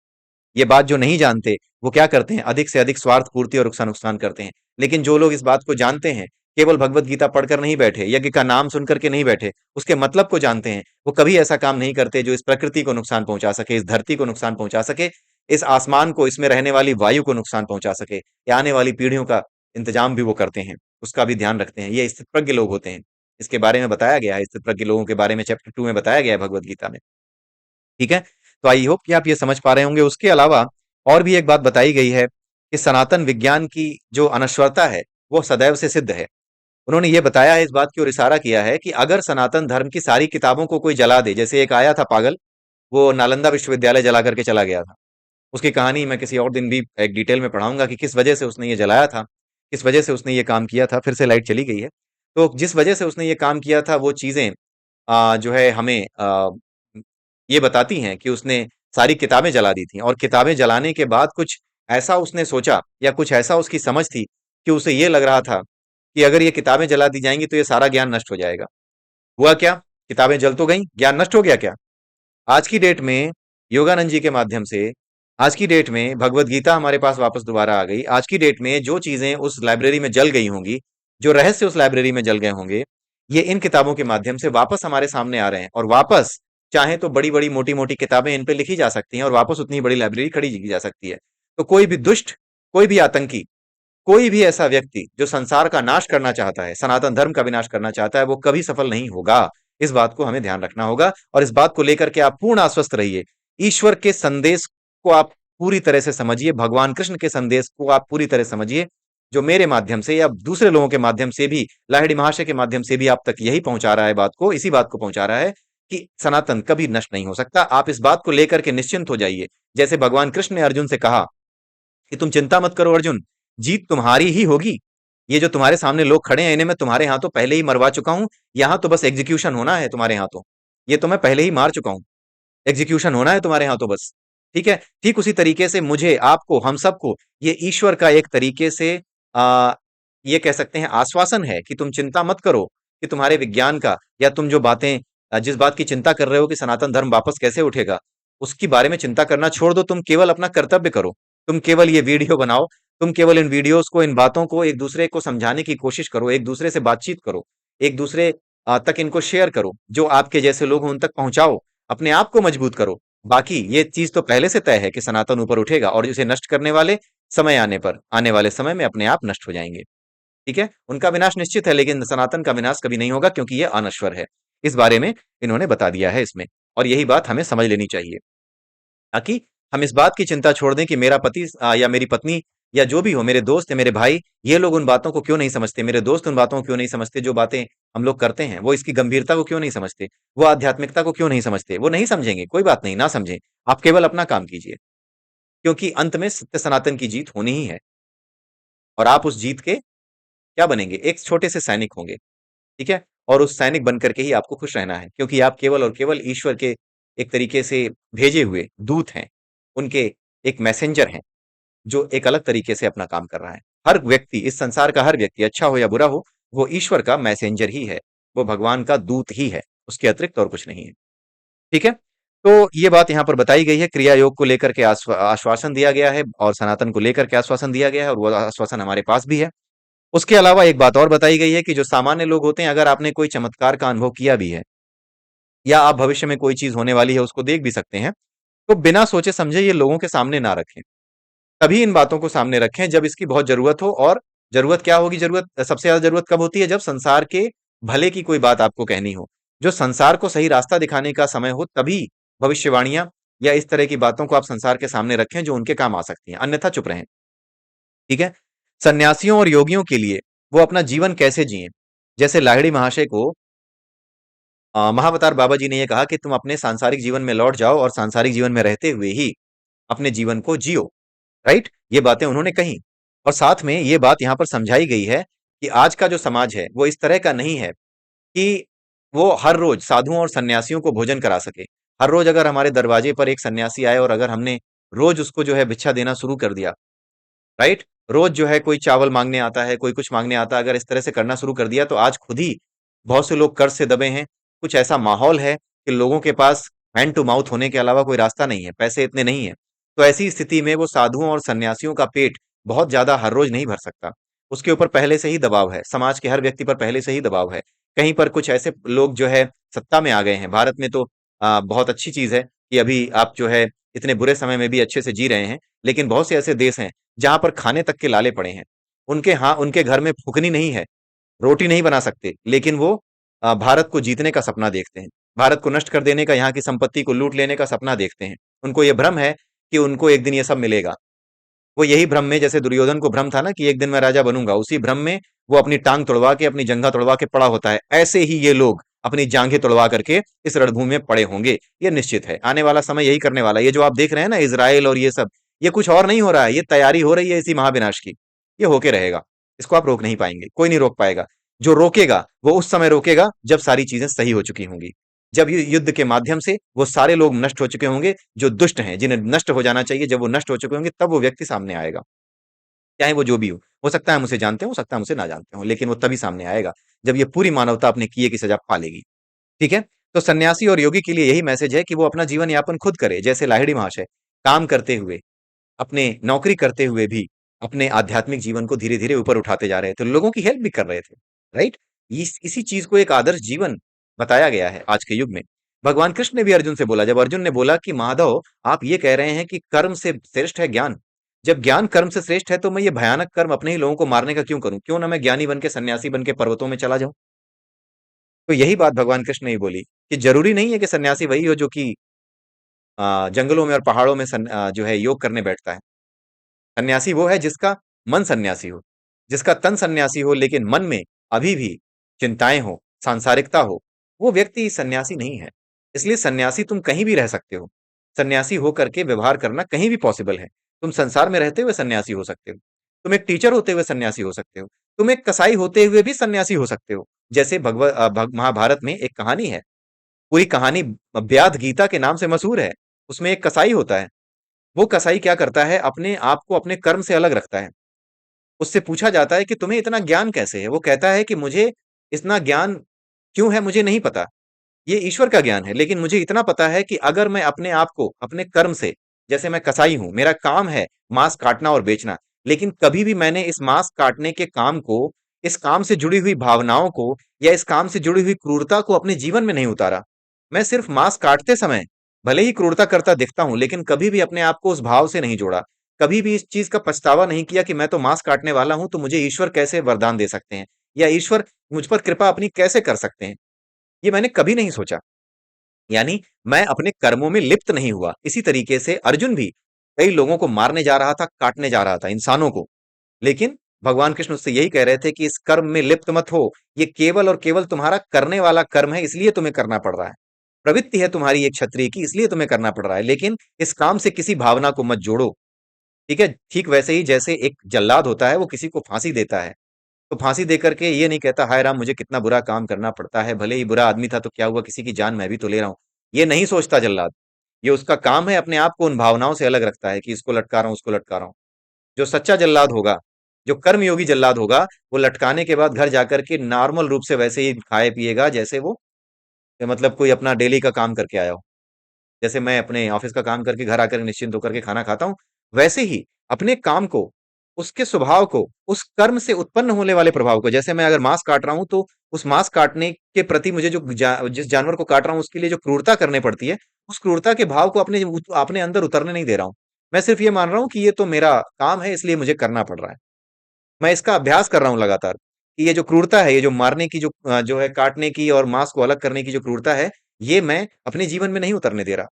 ये बात जो नहीं जानते वो क्या करते हैं, अधिक से अधिक स्वार्थ पूर्ति और नुकसान नुकसान करते हैं। लेकिन जो लोग इस बात को जानते हैं, केवल भगवत गीता पढ़कर नहीं बैठे, यज्ञ का नाम सुनकर के नहीं बैठे, उसके मतलब को जानते हैं, वो कभी ऐसा काम नहीं करते जो इस प्रकृति को नुकसान पहुंचा सके, इस धरती को नुकसान पहुंचा सके, इस आसमान को, इसमें रहने वाली वायु को नुकसान पहुंचा सके, या आने वाली पीढ़ियों का इंतजाम भी वो करते हैं, उसका भी ध्यान रखते हैं। ये स्थितप्रज्ञ लोग होते हैं। इसके बारे में बताया गया है, स्थितप्रज्ञ लोगों के बारे में चैप्टर 2 में बताया गया है भगवत गीता में। ठीक है, तो आई होप कि आप ये समझ पा रहे होंगे। उसके अलावा और भी एक बात बताई गई है कि सनातन विज्ञान की जो अनश्वरता है वो सदैव से सिद्ध है। उन्होंने ये बताया है, इस बात की ओर इशारा किया है कि अगर सनातन धर्म की सारी किताबों को कोई जला दे, जैसे एक आया था पागल, वो नालंदा विश्वविद्यालय जला करके चला गया था। उसकी कहानी मैं किसी और दिन भी एक डिटेल में पढ़ाऊंगा कि किस वजह से उसने ये जलाया था, किस वजह से उसने ये काम किया था। फिर से लाइट चली गई है। तो जिस वजह से उसने ये काम किया था वो चीजें जो है हमें ये बताती हैं कि उसने सारी किताबें जला दी थी, और किताबें जलाने के बाद कुछ ऐसा उसने सोचा या कुछ ऐसा उसकी समझ थी कि उसे ये लग रहा था कि अगर ये किताबें जला दी जाएंगी तो ये सारा ज्ञान नष्ट हो जाएगा। हुआ क्या? किताबें जल तो गई, ज्ञान नष्ट हो गया क्या? आज की डेट में योगानंद जी के माध्यम से, आज की डेट में भगवत गीता हमारे पास वापस दोबारा आ गई। आज की डेट में जो चीजें उस लाइब्रेरी में जल गई होंगी, जो रहस्य उस लाइब्रेरी में जल गए होंगे, ये इन किताबों के माध्यम से वापस हमारे सामने आ रहे हैं। और वापस चाहे तो बड़ी बड़ी मोटी मोटी किताबें इन पे लिखी जा सकती हैं और वापस उतनी बड़ी लाइब्रेरी खड़ी की जा सकती है। तो कोई भी दुष्ट, कोई भी आतंकी, कोई भी ऐसा व्यक्ति जो संसार का नाश करना चाहता है, सनातन धर्म का विनाश करना चाहता है, वो कभी सफल नहीं होगा। इस बात को हमें ध्यान रखना होगा और इस बात को लेकर के आप पूर्ण आश्वस्त रहिए। ईश्वर के संदेश को आप पूरी तरह से समझिए, भगवान कृष्ण के संदेश को आप पूरी तरह समझिए, जो मेरे माध्यम से या दूसरे लोगों के माध्यम से भी, लाहिड़ी महाशय के माध्यम से भी आप तक यही पहुंचा रहा है, बात को, इसी बात को पहुंचा रहा है कि सनातन कभी नष्ट नहीं हो सकता। आप इस बात को लेकर के निश्चिंत हो जाइए। जैसे भगवान कृष्ण ने अर्जुन से कहा कि तुम चिंता मत करो अर्जुन, जीत तुम्हारी ही होगी। ये जो तुम्हारे सामने लोग खड़े हैं इन्हें मैं तुम्हारे हाथों पहले ही मरवा चुका हूं, यहां तो बस एग्जीक्यूशन होना है तुम्हारे हाथों। ये तो मैं पहले ही मार चुका हूं, एग्जीक्यूशन होना है तुम्हारे हाथों बस। ठीक है, ठीक उसी तरीके से मुझे, आपको, हम सबको ये ईश्वर का एक तरीके से आ, ये कह सकते हैं आश्वासन है कि तुम चिंता मत करो कि तुम्हारे विज्ञान का, या तुम जो बातें जिस बात की चिंता कर रहे हो कि सनातन धर्म वापस कैसे उठेगा, उसकी बारे में चिंता करना छोड़ दो। तुम केवल अपना कर्तव्य करो, तुम केवल ये वीडियो बनाओ, तुम केवल इन वीडियोस को, इन बातों को एक दूसरे को समझाने की कोशिश करो, एक दूसरे से बातचीत करो, एक दूसरे तक इनको शेयर करो, जो आपके जैसे लोग हैं उन तक पहुंचाओ, अपने आप को मजबूत करो। बाकी ये चीज तो पहले से तय है कि सनातन ऊपर उठेगा और इसे नष्ट करने वाले समय आने पर, आने वाले समय में अपने आप नष्ट हो जाएंगे। ठीक है, उनका विनाश निश्चित है, लेकिन सनातन का विनाश कभी नहीं होगा क्योंकि ये अनश्वर है। इस बारे में इन्होंने बता दिया है इसमें, और यही बात हमें समझ लेनी चाहिए, ताकि हम इस बात की चिंता छोड़ दें कि मेरा पति या मेरी पत्नी या जो भी हो, मेरे दोस्त या मेरे भाई, ये लोग उन बातों को क्यों नहीं समझते, मेरे दोस्त उन बातों को क्यों नहीं समझते, जो बातें हम लोग करते हैं, वो इसकी गंभीरता को क्यों नहीं समझते, वो आध्यात्मिकता को क्यों नहीं समझते। वो नहीं समझेंगे, कोई बात नहीं, ना समझें, आप केवल अपना काम कीजिए, क्योंकि अंत में सत्य सनातन की जीत होनी ही है। और आप उस जीत के क्या बनेंगे? एक छोटे से सैनिक होंगे। ठीक है, और उस सैनिक बन करके ही आपको खुश रहना है, क्योंकि आप केवल और केवल ईश्वर के एक तरीके से भेजे हुए दूत हैं, उनके एक मैसेंजर हैं, जो एक अलग तरीके से अपना काम कर रहा है। हर व्यक्ति, इस संसार का हर व्यक्ति, अच्छा हो या बुरा हो, वो ईश्वर का मैसेंजर ही है, वो भगवान का दूत ही है, उसके अतिरिक्त और कुछ नहीं है। ठीक है? तो ये बात यहाँ पर बताई गई है, क्रिया योग को लेकर के आश्वासन दिया गया है और सनातन को लेकर के आश्वासन दिया गया है, और वो आश्वासन हमारे पास भी है। उसके अलावा एक बात और बताई गई है कि जो सामान्य लोग होते हैं, अगर आपने कोई चमत्कार का अनुभव किया भी है, या आप भविष्य में कोई चीज होने वाली है उसको देख भी सकते हैं, तो बिना सोचे समझे ये लोगों के सामने ना रखें। तभी इन बातों को सामने रखें जब इसकी बहुत जरूरत हो। और जरूरत क्या होगी? जरूरत सबसे ज्यादा जरूरत कब होती है? जब संसार के भले की कोई बात आपको कहनी हो, जो संसार को सही रास्ता दिखाने का समय हो, तभी भविष्यवाणियां या इस तरह की बातों को आप संसार के सामने रखें जो उनके काम आ सकती हैं, अन्यथा चुप रहें। ठीक है? सन्यासियों और योगियों के लिए वो अपना जीवन कैसे जिए, जैसे लाहिड़ी महाशय को महाअवतार बाबा जी ने यह कहा कि तुम अपने सांसारिक जीवन में लौट जाओ और सांसारिक जीवन में रहते हुए ही अपने जीवन को जियो। राइट? ये बातें उन्होंने कही। और साथ में ये बात यहां पर समझाई गई है कि आज का जो समाज है वो इस तरह का नहीं है कि वो हर रोज साधुओं और सन्यासियों को भोजन करा सके। हर रोज अगर हमारे दरवाजे पर एक सन्यासी आए और अगर हमने रोज उसको जो है भिक्षा देना शुरू कर दिया, राइट, रोज जो है कोई चावल मांगने आता है, कोई कुछ मांगने आता है, अगर इस तरह से करना शुरू कर दिया, तो आज खुद ही बहुत से लोग कर्ज से दबे हैं। कुछ ऐसा माहौल है कि लोगों के पास हैंड टू माउथ होने के अलावा कोई रास्ता नहीं है, पैसे इतने नहीं है। तो ऐसी स्थिति में वो साधुओं और सन्यासियों का पेट बहुत ज्यादा हर रोज नहीं भर सकता। उसके ऊपर पहले से ही दबाव है, समाज के हर व्यक्ति पर पहले से ही दबाव है। कहीं पर कुछ ऐसे लोग जो है सत्ता में आ गए हैं। भारत में तो बहुत अच्छी चीज है कि अभी आप जो है इतने बुरे समय में भी अच्छे से जी रहे हैं। लेकिन बहुत से ऐसे देश हैं जहां पर खाने तक के लाले पड़े हैं। उनके घर में फुकनी नहीं है, रोटी नहीं बना सकते, लेकिन वो भारत को जीतने का सपना देखते हैं। भारत को नष्ट कर देने का, यहाँ की संपत्ति को लूट लेने का सपना देखते हैं। उनको ये भ्रम है कि उनको एक दिन ये सब मिलेगा। वो यही भ्रम में, जैसे दुर्योधन को भ्रम था ना कि एक दिन मैं राजा बनूंगा, उसी भ्रम में वो अपनी टांग तुड़वा के, अपनी जंघा तुड़वा के पड़ा होता है। ऐसे ही ये लोग अपनी जांघें तुड़वा करके इस रणभूमि में पड़े होंगे। ये निश्चित है, आने वाला समय यही करने वाला है। ये जो आप देख रहे हैं ना, इजराइल और ये सब, ये कुछ और नहीं हो रहा है, ये तैयारी हो रही है इसी महाविनाश की। ये होके रहेगा, इसको आप रोक नहीं पाएंगे, कोई नहीं रोक पाएगा। जो रोकेगा वो उस समय रोकेगा जब सारी चीजें सही हो चुकी होंगी, जब युद्ध के माध्यम से वो सारे लोग नष्ट हो चुके होंगे जो दुष्ट हैं, जिन्हें नष्ट हो जाना चाहिए। जब वो नष्ट हो चुके होंगे तब वो व्यक्ति सामने आएगा, चाहे वो जो भी हो सकता है हम उसे जानते हो सकता है हम उसे ना जानते हो, लेकिन वो तभी सामने आएगा जब ये पूरी मानवता अपने किए की सजा पा लेगी। ठीक है? तो सन्यासी और योगी के लिए यही मैसेज है कि वो अपना जीवन यापन खुद करे, जैसे लाहिड़ी महाशय काम करते हुए, अपने नौकरी करते हुए भी अपने आध्यात्मिक जीवन को धीरे धीरे ऊपर उठाते जा रहे थे, लोगों की हेल्प भी कर रहे थे। राइट? इसी चीज को एक आदर्श जीवन बताया गया है आज के युग में। भगवान कृष्ण ने भी अर्जुन से बोला, जब अर्जुन ने बोला कि माधव, आप ये कह रहे हैं कि कर्म से श्रेष्ठ है ज्ञान, जब ज्ञान कर्म से श्रेष्ठ है तो मैं ये भयानक कर्म अपने ही लोगों को मारने का क्यों करूं? क्यों ना मैं ज्ञानी बन के, सन्यासी बन के पर्वतों में चला जाऊं? तो यही बात भगवान कृष्ण ने ही बोली कि जरूरी नहीं है कि सन्यासी वही हो जो कि जंगलों में और पहाड़ों में जो है योग करने बैठता है। सन्यासी वो है जिसका मन सन्यासी हो, जिसका तन सन्यासी हो, लेकिन मन में अभी भी चिंताएं हो, सांसारिकता हो, वो व्यक्ति सन्यासी नहीं है। इसलिए सन्यासी तुम कहीं भी रह सकते हो, सन्यासी होकर के व्यवहार करना कहीं भी पॉसिबल है। तुम संसार में रहते हुए सन्यासी हो सकते हो, तुम एक टीचर होते हुए सन्यासी हो सकते हो, तुम एक कसाई होते हुए भी सन्यासी हो सकते हो। जैसे महाभारत में एक कहानी है, पूरी कहानी व्याध गीता के नाम से मशहूर है। उसमें एक कसाई होता है। वो कसाई क्या करता है, अपने आप को अपने कर्म से अलग रखता है। उससे पूछा जाता है कि तुम्हें इतना ज्ञान कैसे है? वो कहता है कि मुझे इतना ज्ञान क्यों है मुझे नहीं पता, ये ईश्वर का ज्ञान है। लेकिन मुझे इतना पता है कि अगर मैं अपने आप को अपने कर्म से, जैसे मैं कसाई हूं, मेरा काम है मांस काटना और बेचना, लेकिन कभी भी मैंने इस मांस काटने के काम को, इस काम से जुड़ी हुई भावनाओं को, या इस काम से जुड़ी हुई क्रूरता को अपने जीवन में नहीं उतारा। मैं सिर्फ मांस काटते समय भले ही क्रूरता करता दिखता हूं, लेकिन कभी भी अपने आप को उस भाव से नहीं जोड़ा। कभी भी इस चीज का पछतावा नहीं किया कि मैं तो मांस काटने वाला हूं, तो मुझे ईश्वर कैसे वरदान दे सकते हैं, या ईश्वर मुझ पर कृपा अपनी कैसे कर सकते हैं। ये मैंने कभी नहीं सोचा। यानी मैं अपने कर्मों में लिप्त नहीं हुआ। इसी तरीके से अर्जुन भी कई लोगों को मारने जा रहा था, काटने जा रहा था, इंसानों को। लेकिन भगवान कृष्ण उससे यही कह रहे थे कि इस कर्म में लिप्त मत हो, ये केवल और केवल तुम्हारा करने वाला कर्म है, इसलिए तुम्हें करना पड़ रहा है। प्रवृत्ति है तुम्हारी एक क्षत्रिय की, इसलिए तुम्हें करना पड़ रहा है, लेकिन इस काम से किसी भावना को मत जोड़ो। ठीक है? ठीक वैसे ही जैसे एक जल्लाद होता है, वो किसी को फांसी देता है, तो फांसी दे करके ये नहीं कहता हाय राम मुझे कितना बुरा काम करना पड़ता है, भले ही बुरा आदमी था तो क्या हुआ, किसी की जान मैं भी तो ले रहा हूँ। ये नहीं सोचता जल्लाद। ये उसका काम है, अपने आप को उन भावनाओं से अलग रखता है कि इसको लटका रहा हूँ, उसको लटका रहा हूँ। जो सच्चा जल्लाद होगा, जो कर्मयोगी जल्लाद होगा, वो लटकाने के बाद घर जाकर के नॉर्मल रूप से वैसे ही खाए पिएगा जैसे वो मतलब कोई अपना डेली का काम करके आया हो। जैसे मैं अपने ऑफिस का काम करके घर आकर निश्चिंत होकर के खाना खाता हूँ, वैसे ही अपने काम को, उसके स्वभाव को, उस कर्म से उत्पन्न होने वाले प्रभाव को, जैसे मैं अगर मांस काट रहा हूँ तो उस मांस काटने के प्रति मुझे जिस जानवर को काट रहा हूँ उसके लिए जो क्रूरता करनी पड़ती है, उस क्रूरता के भाव को अपने अंदर उतरने नहीं दे रहा हूँ। मैं सिर्फ ये मान रहा हूँ कि ये तो मेरा काम है इसलिए मुझे करना पड़ रहा है। मैं इसका अभ्यास कर रहा हूँ लगातार कि ये जो क्रूरता है, ये जो मारने की जो है काटने की और मांस को अलग करने की जो क्रूरता है, ये मैं अपने जीवन में नहीं उतरने दे रहा।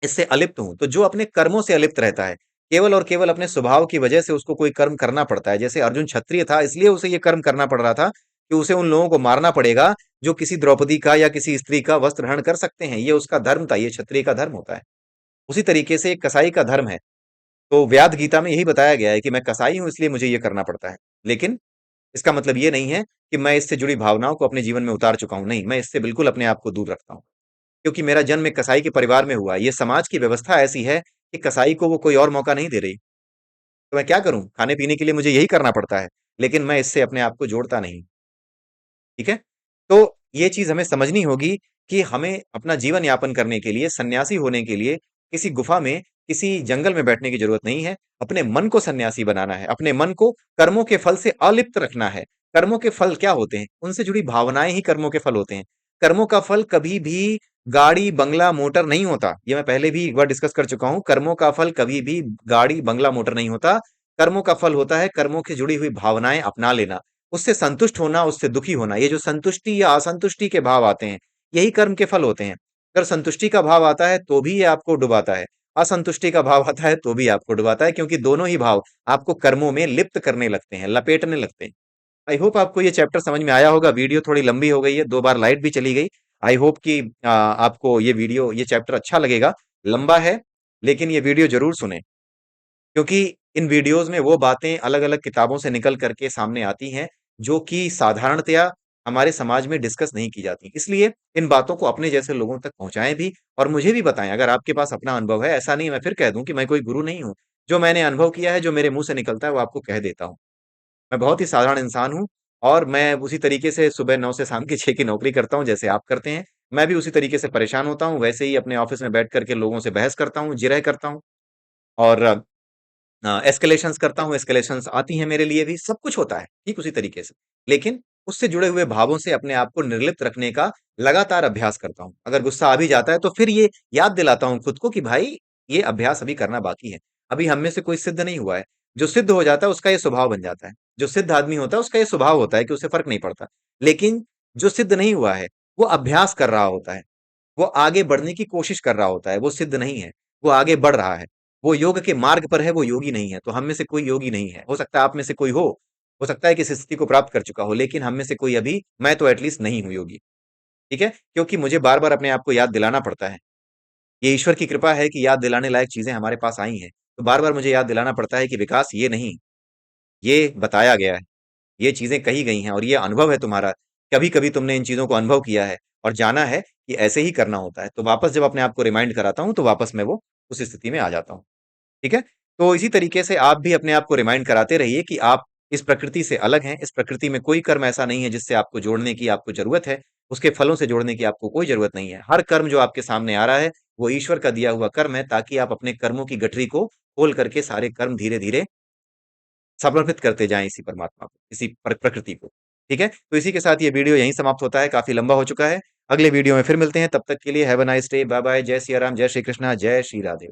इससे अलिप्त हूँ। तो जो अपने कर्मों से अलिप्त रहता है, केवल और केवल अपने स्वभाव की वजह से उसको कोई कर्म करना पड़ता है। जैसे अर्जुन क्षत्रिय था, इसलिए उसे ये कर्म करना पड़ रहा था कि उसे उन लोगों को मारना पड़ेगा, जो किसी द्रौपदी का या किसी स्त्री का वस्त्र हरण कर सकते हैं। ये उसका धर्म था, ये क्षत्रिय का धर्म होता है। उसी तरीके से एक कसाई का धर्म है। तो व्याध गीता में यही बताया गया है कि मैं कसाई हूँ इसलिए मुझे ये करना पड़ता है। लेकिन इसका मतलब ये नहीं है कि मैं इससे जुड़ी भावनाओं को अपने जीवन में उतार चुका हूँ। नहीं, मैं इससे बिल्कुल अपने आप को दूर रखता हूँ। क्योंकि मेरा जन्म एक कसाई के परिवार में हुआ। ये समाज की व्यवस्था ऐसी है कि कसाई को वो कोई और मौका नहीं दे रही। तो मैं क्या करूँ? खाने-पीने के लिए मुझे यही करना पड़ता है, लेकिन मैं इससे अपने आप को जोड़ता नहीं। ठीक है? तो ये चीज़ हमें समझनी होगी कि हमें अपना जीवन यापन करने के लिए, सन्यासी होने के लिए किसी गुफा में, किसी जंगल में बैठने की ज़रूरत नहीं है। अपने मन को सन्यासी बनाना है, अपने मन को कर्मों के फल से अलिप्त रखना है। कर्मों के फल क्या होते हैं? उनसे जुड़ी भावनाएँ ही कर्मों के फल होते हैं। कर्मों का फल कभी भी गाड़ी, बंगला, मोटर नहीं होता। ये मैं पहले भी एक बार डिस्कस कर चुका हूँ। कर्मों का फल कभी भी गाड़ी, बंगला, मोटर नहीं होता। कर्मों का फल होता है कर्मों की जुड़ी हुई भावनाएँ अपना लेना। उससे संतुष्ट होना, उससे दुखी होना, ये जो संतुष्टि या असंतुष्टि के भाव आते हैं, यही कर्म के फल होते हैं। अगर संतुष्टि का भाव आता है, तो भी ये आपको डुबाता है। असंतुष्टि का भाव आता है, तो भी आपको डुबाता है, क्योंकि दोनों ही भाव आपको कर्मों में लिप्त करने लगते हैं, लपेटने लगते हैं। आई होप आपको ये चैप्टर समझ में आया होगा। वीडियो थोड़ी लंबी हो गई है, 2 बार लाइट भी चली गई। आई होप कि आपको ये चैप्टर अच्छा लगेगा। लंबा है, लेकिन ये वीडियो ज़रूर सुनें। क्योंकि इन वीडियोज़ में वो बातें अलग-अलग किताबों से निकल कर के सामने आती हैं, जो कि साधारणतया हमारे समाज में डिस्कस नहीं की जाती। इसलिए इन बातों को अपने जैसे लोगों तक पहुँचाएँ भी और मुझे भी बताएँ। अगर आपके पास अपना अनुभव है, ऐसा नहीं मैं फिर कह दूँ कि मैं कोई गुरु नहीं हूँ। जो मैंने अनुभव किया है, जो मेरे मुँह से निकलता है, वो आपको कह देता हूँ। मैं बहुत ही साधारण इंसान हूँ और मैं उसी तरीके से सुबह 9 से शाम के 6 की नौकरी करता हूँ, जैसे आप करते हैं। मैं भी उसी तरीके से परेशान होता हूँ, वैसे ही अपने ऑफ़िस में बैठ कर के लोगों से बहस करता हूँ, जिरह करता हूँ और एस्केलेशंस करता हूँ, एस्केलेशंस आती हैं मेरे लिए भी, सब कुछ होता है, ठीक उसी तरीके से। लेकिन उससे जुड़े हुए भावों से अपने आप को निर्लिप्त रखने का लगातार अभ्यास करता हूँ। अगर गुस्सा आ भी जाता है तो फिर ये याद दिलाता हूँ खुद को कि भाई ये अभ्यास अभी करना बाकी है। अभी हम में से कोई सिद्ध नहीं हुआ है। जो सिद्ध हो जाता है उसका ये स्वभाव बन जाता है। जो सिद्ध आदमी होता है उसका ये स्वभाव होता है कि उसे फ़र्क नहीं पड़ता। लेकिन जो सिद्ध नहीं हुआ है, वो अभ्यास कर रहा होता है। वो आगे बढ़ने की कोशिश कर रहा होता है, वो सिद्ध नहीं है, वो आगे बढ़ रहा है। वो योग के मार्ग पर है, वो योगी नहीं है। तो हम में से कोई योगी नहीं है। हो सकता है आप में से कोई हो सकता है कि इस स्थिति को प्राप्त कर चुका हो, लेकिन हम में से कोई अभी मैं तो एटलीस्ट नहीं हूँ योगी, ठीक है? क्योंकि मुझे बार-बार अपने आप को याद दिलाना पड़ता है। ये ईश्वर की कृपा है कि याद दिलाने लायक चीज़ें हमारे पास आई हैं। तो बार-बार मुझे याद दिलाना पड़ता है कि विकास ये नहीं, ये बताया गया है। ये चीज़ें कही गई हैं और ये अनुभव है तुम्हारा। कभी-कभी तुमने इन चीज़ों को अनुभव किया है और जाना है कि ऐसे ही करना होता है। तो वापस जब अपने आप को रिमाइंड कराता हूँ, तो वापस मैं वो उस स्थिति में आ जाता हूँ। ठीक है? तो इसी तरीके से आप भी अपने आप को रिमाइंड कराते रहिए कि आप इस प्रकृति से अलग हैं। इस प्रकृति में कोई कर्म ऐसा नहीं है जिससे आपको जोड़ने की आपको ज़रूरत है। उसके फलों से जोड़ने की आपको कोई ज़रूरत नहीं है। हर कर्म जो आपके सामने आ रहा है, वो ईश्वर का दिया हुआ कर्म है ताकि आप अपने कर्मों की गठरी को खोल करके सारे कर्म धीरे-धीरे समर्पित करते जाएँ इसी परमात्मा को, इसी प्रकृति को। ठीक है? तो इसी के साथ ये वीडियो यहीं समाप्त होता है, काफ़ी लंबा हो चुका है। अगले वीडियो में फिर मिलते हैं, तब तक के लिए have a nice day, bye-bye, जय सिया राम, जय श्री कृष्णा, जय श्री राधे।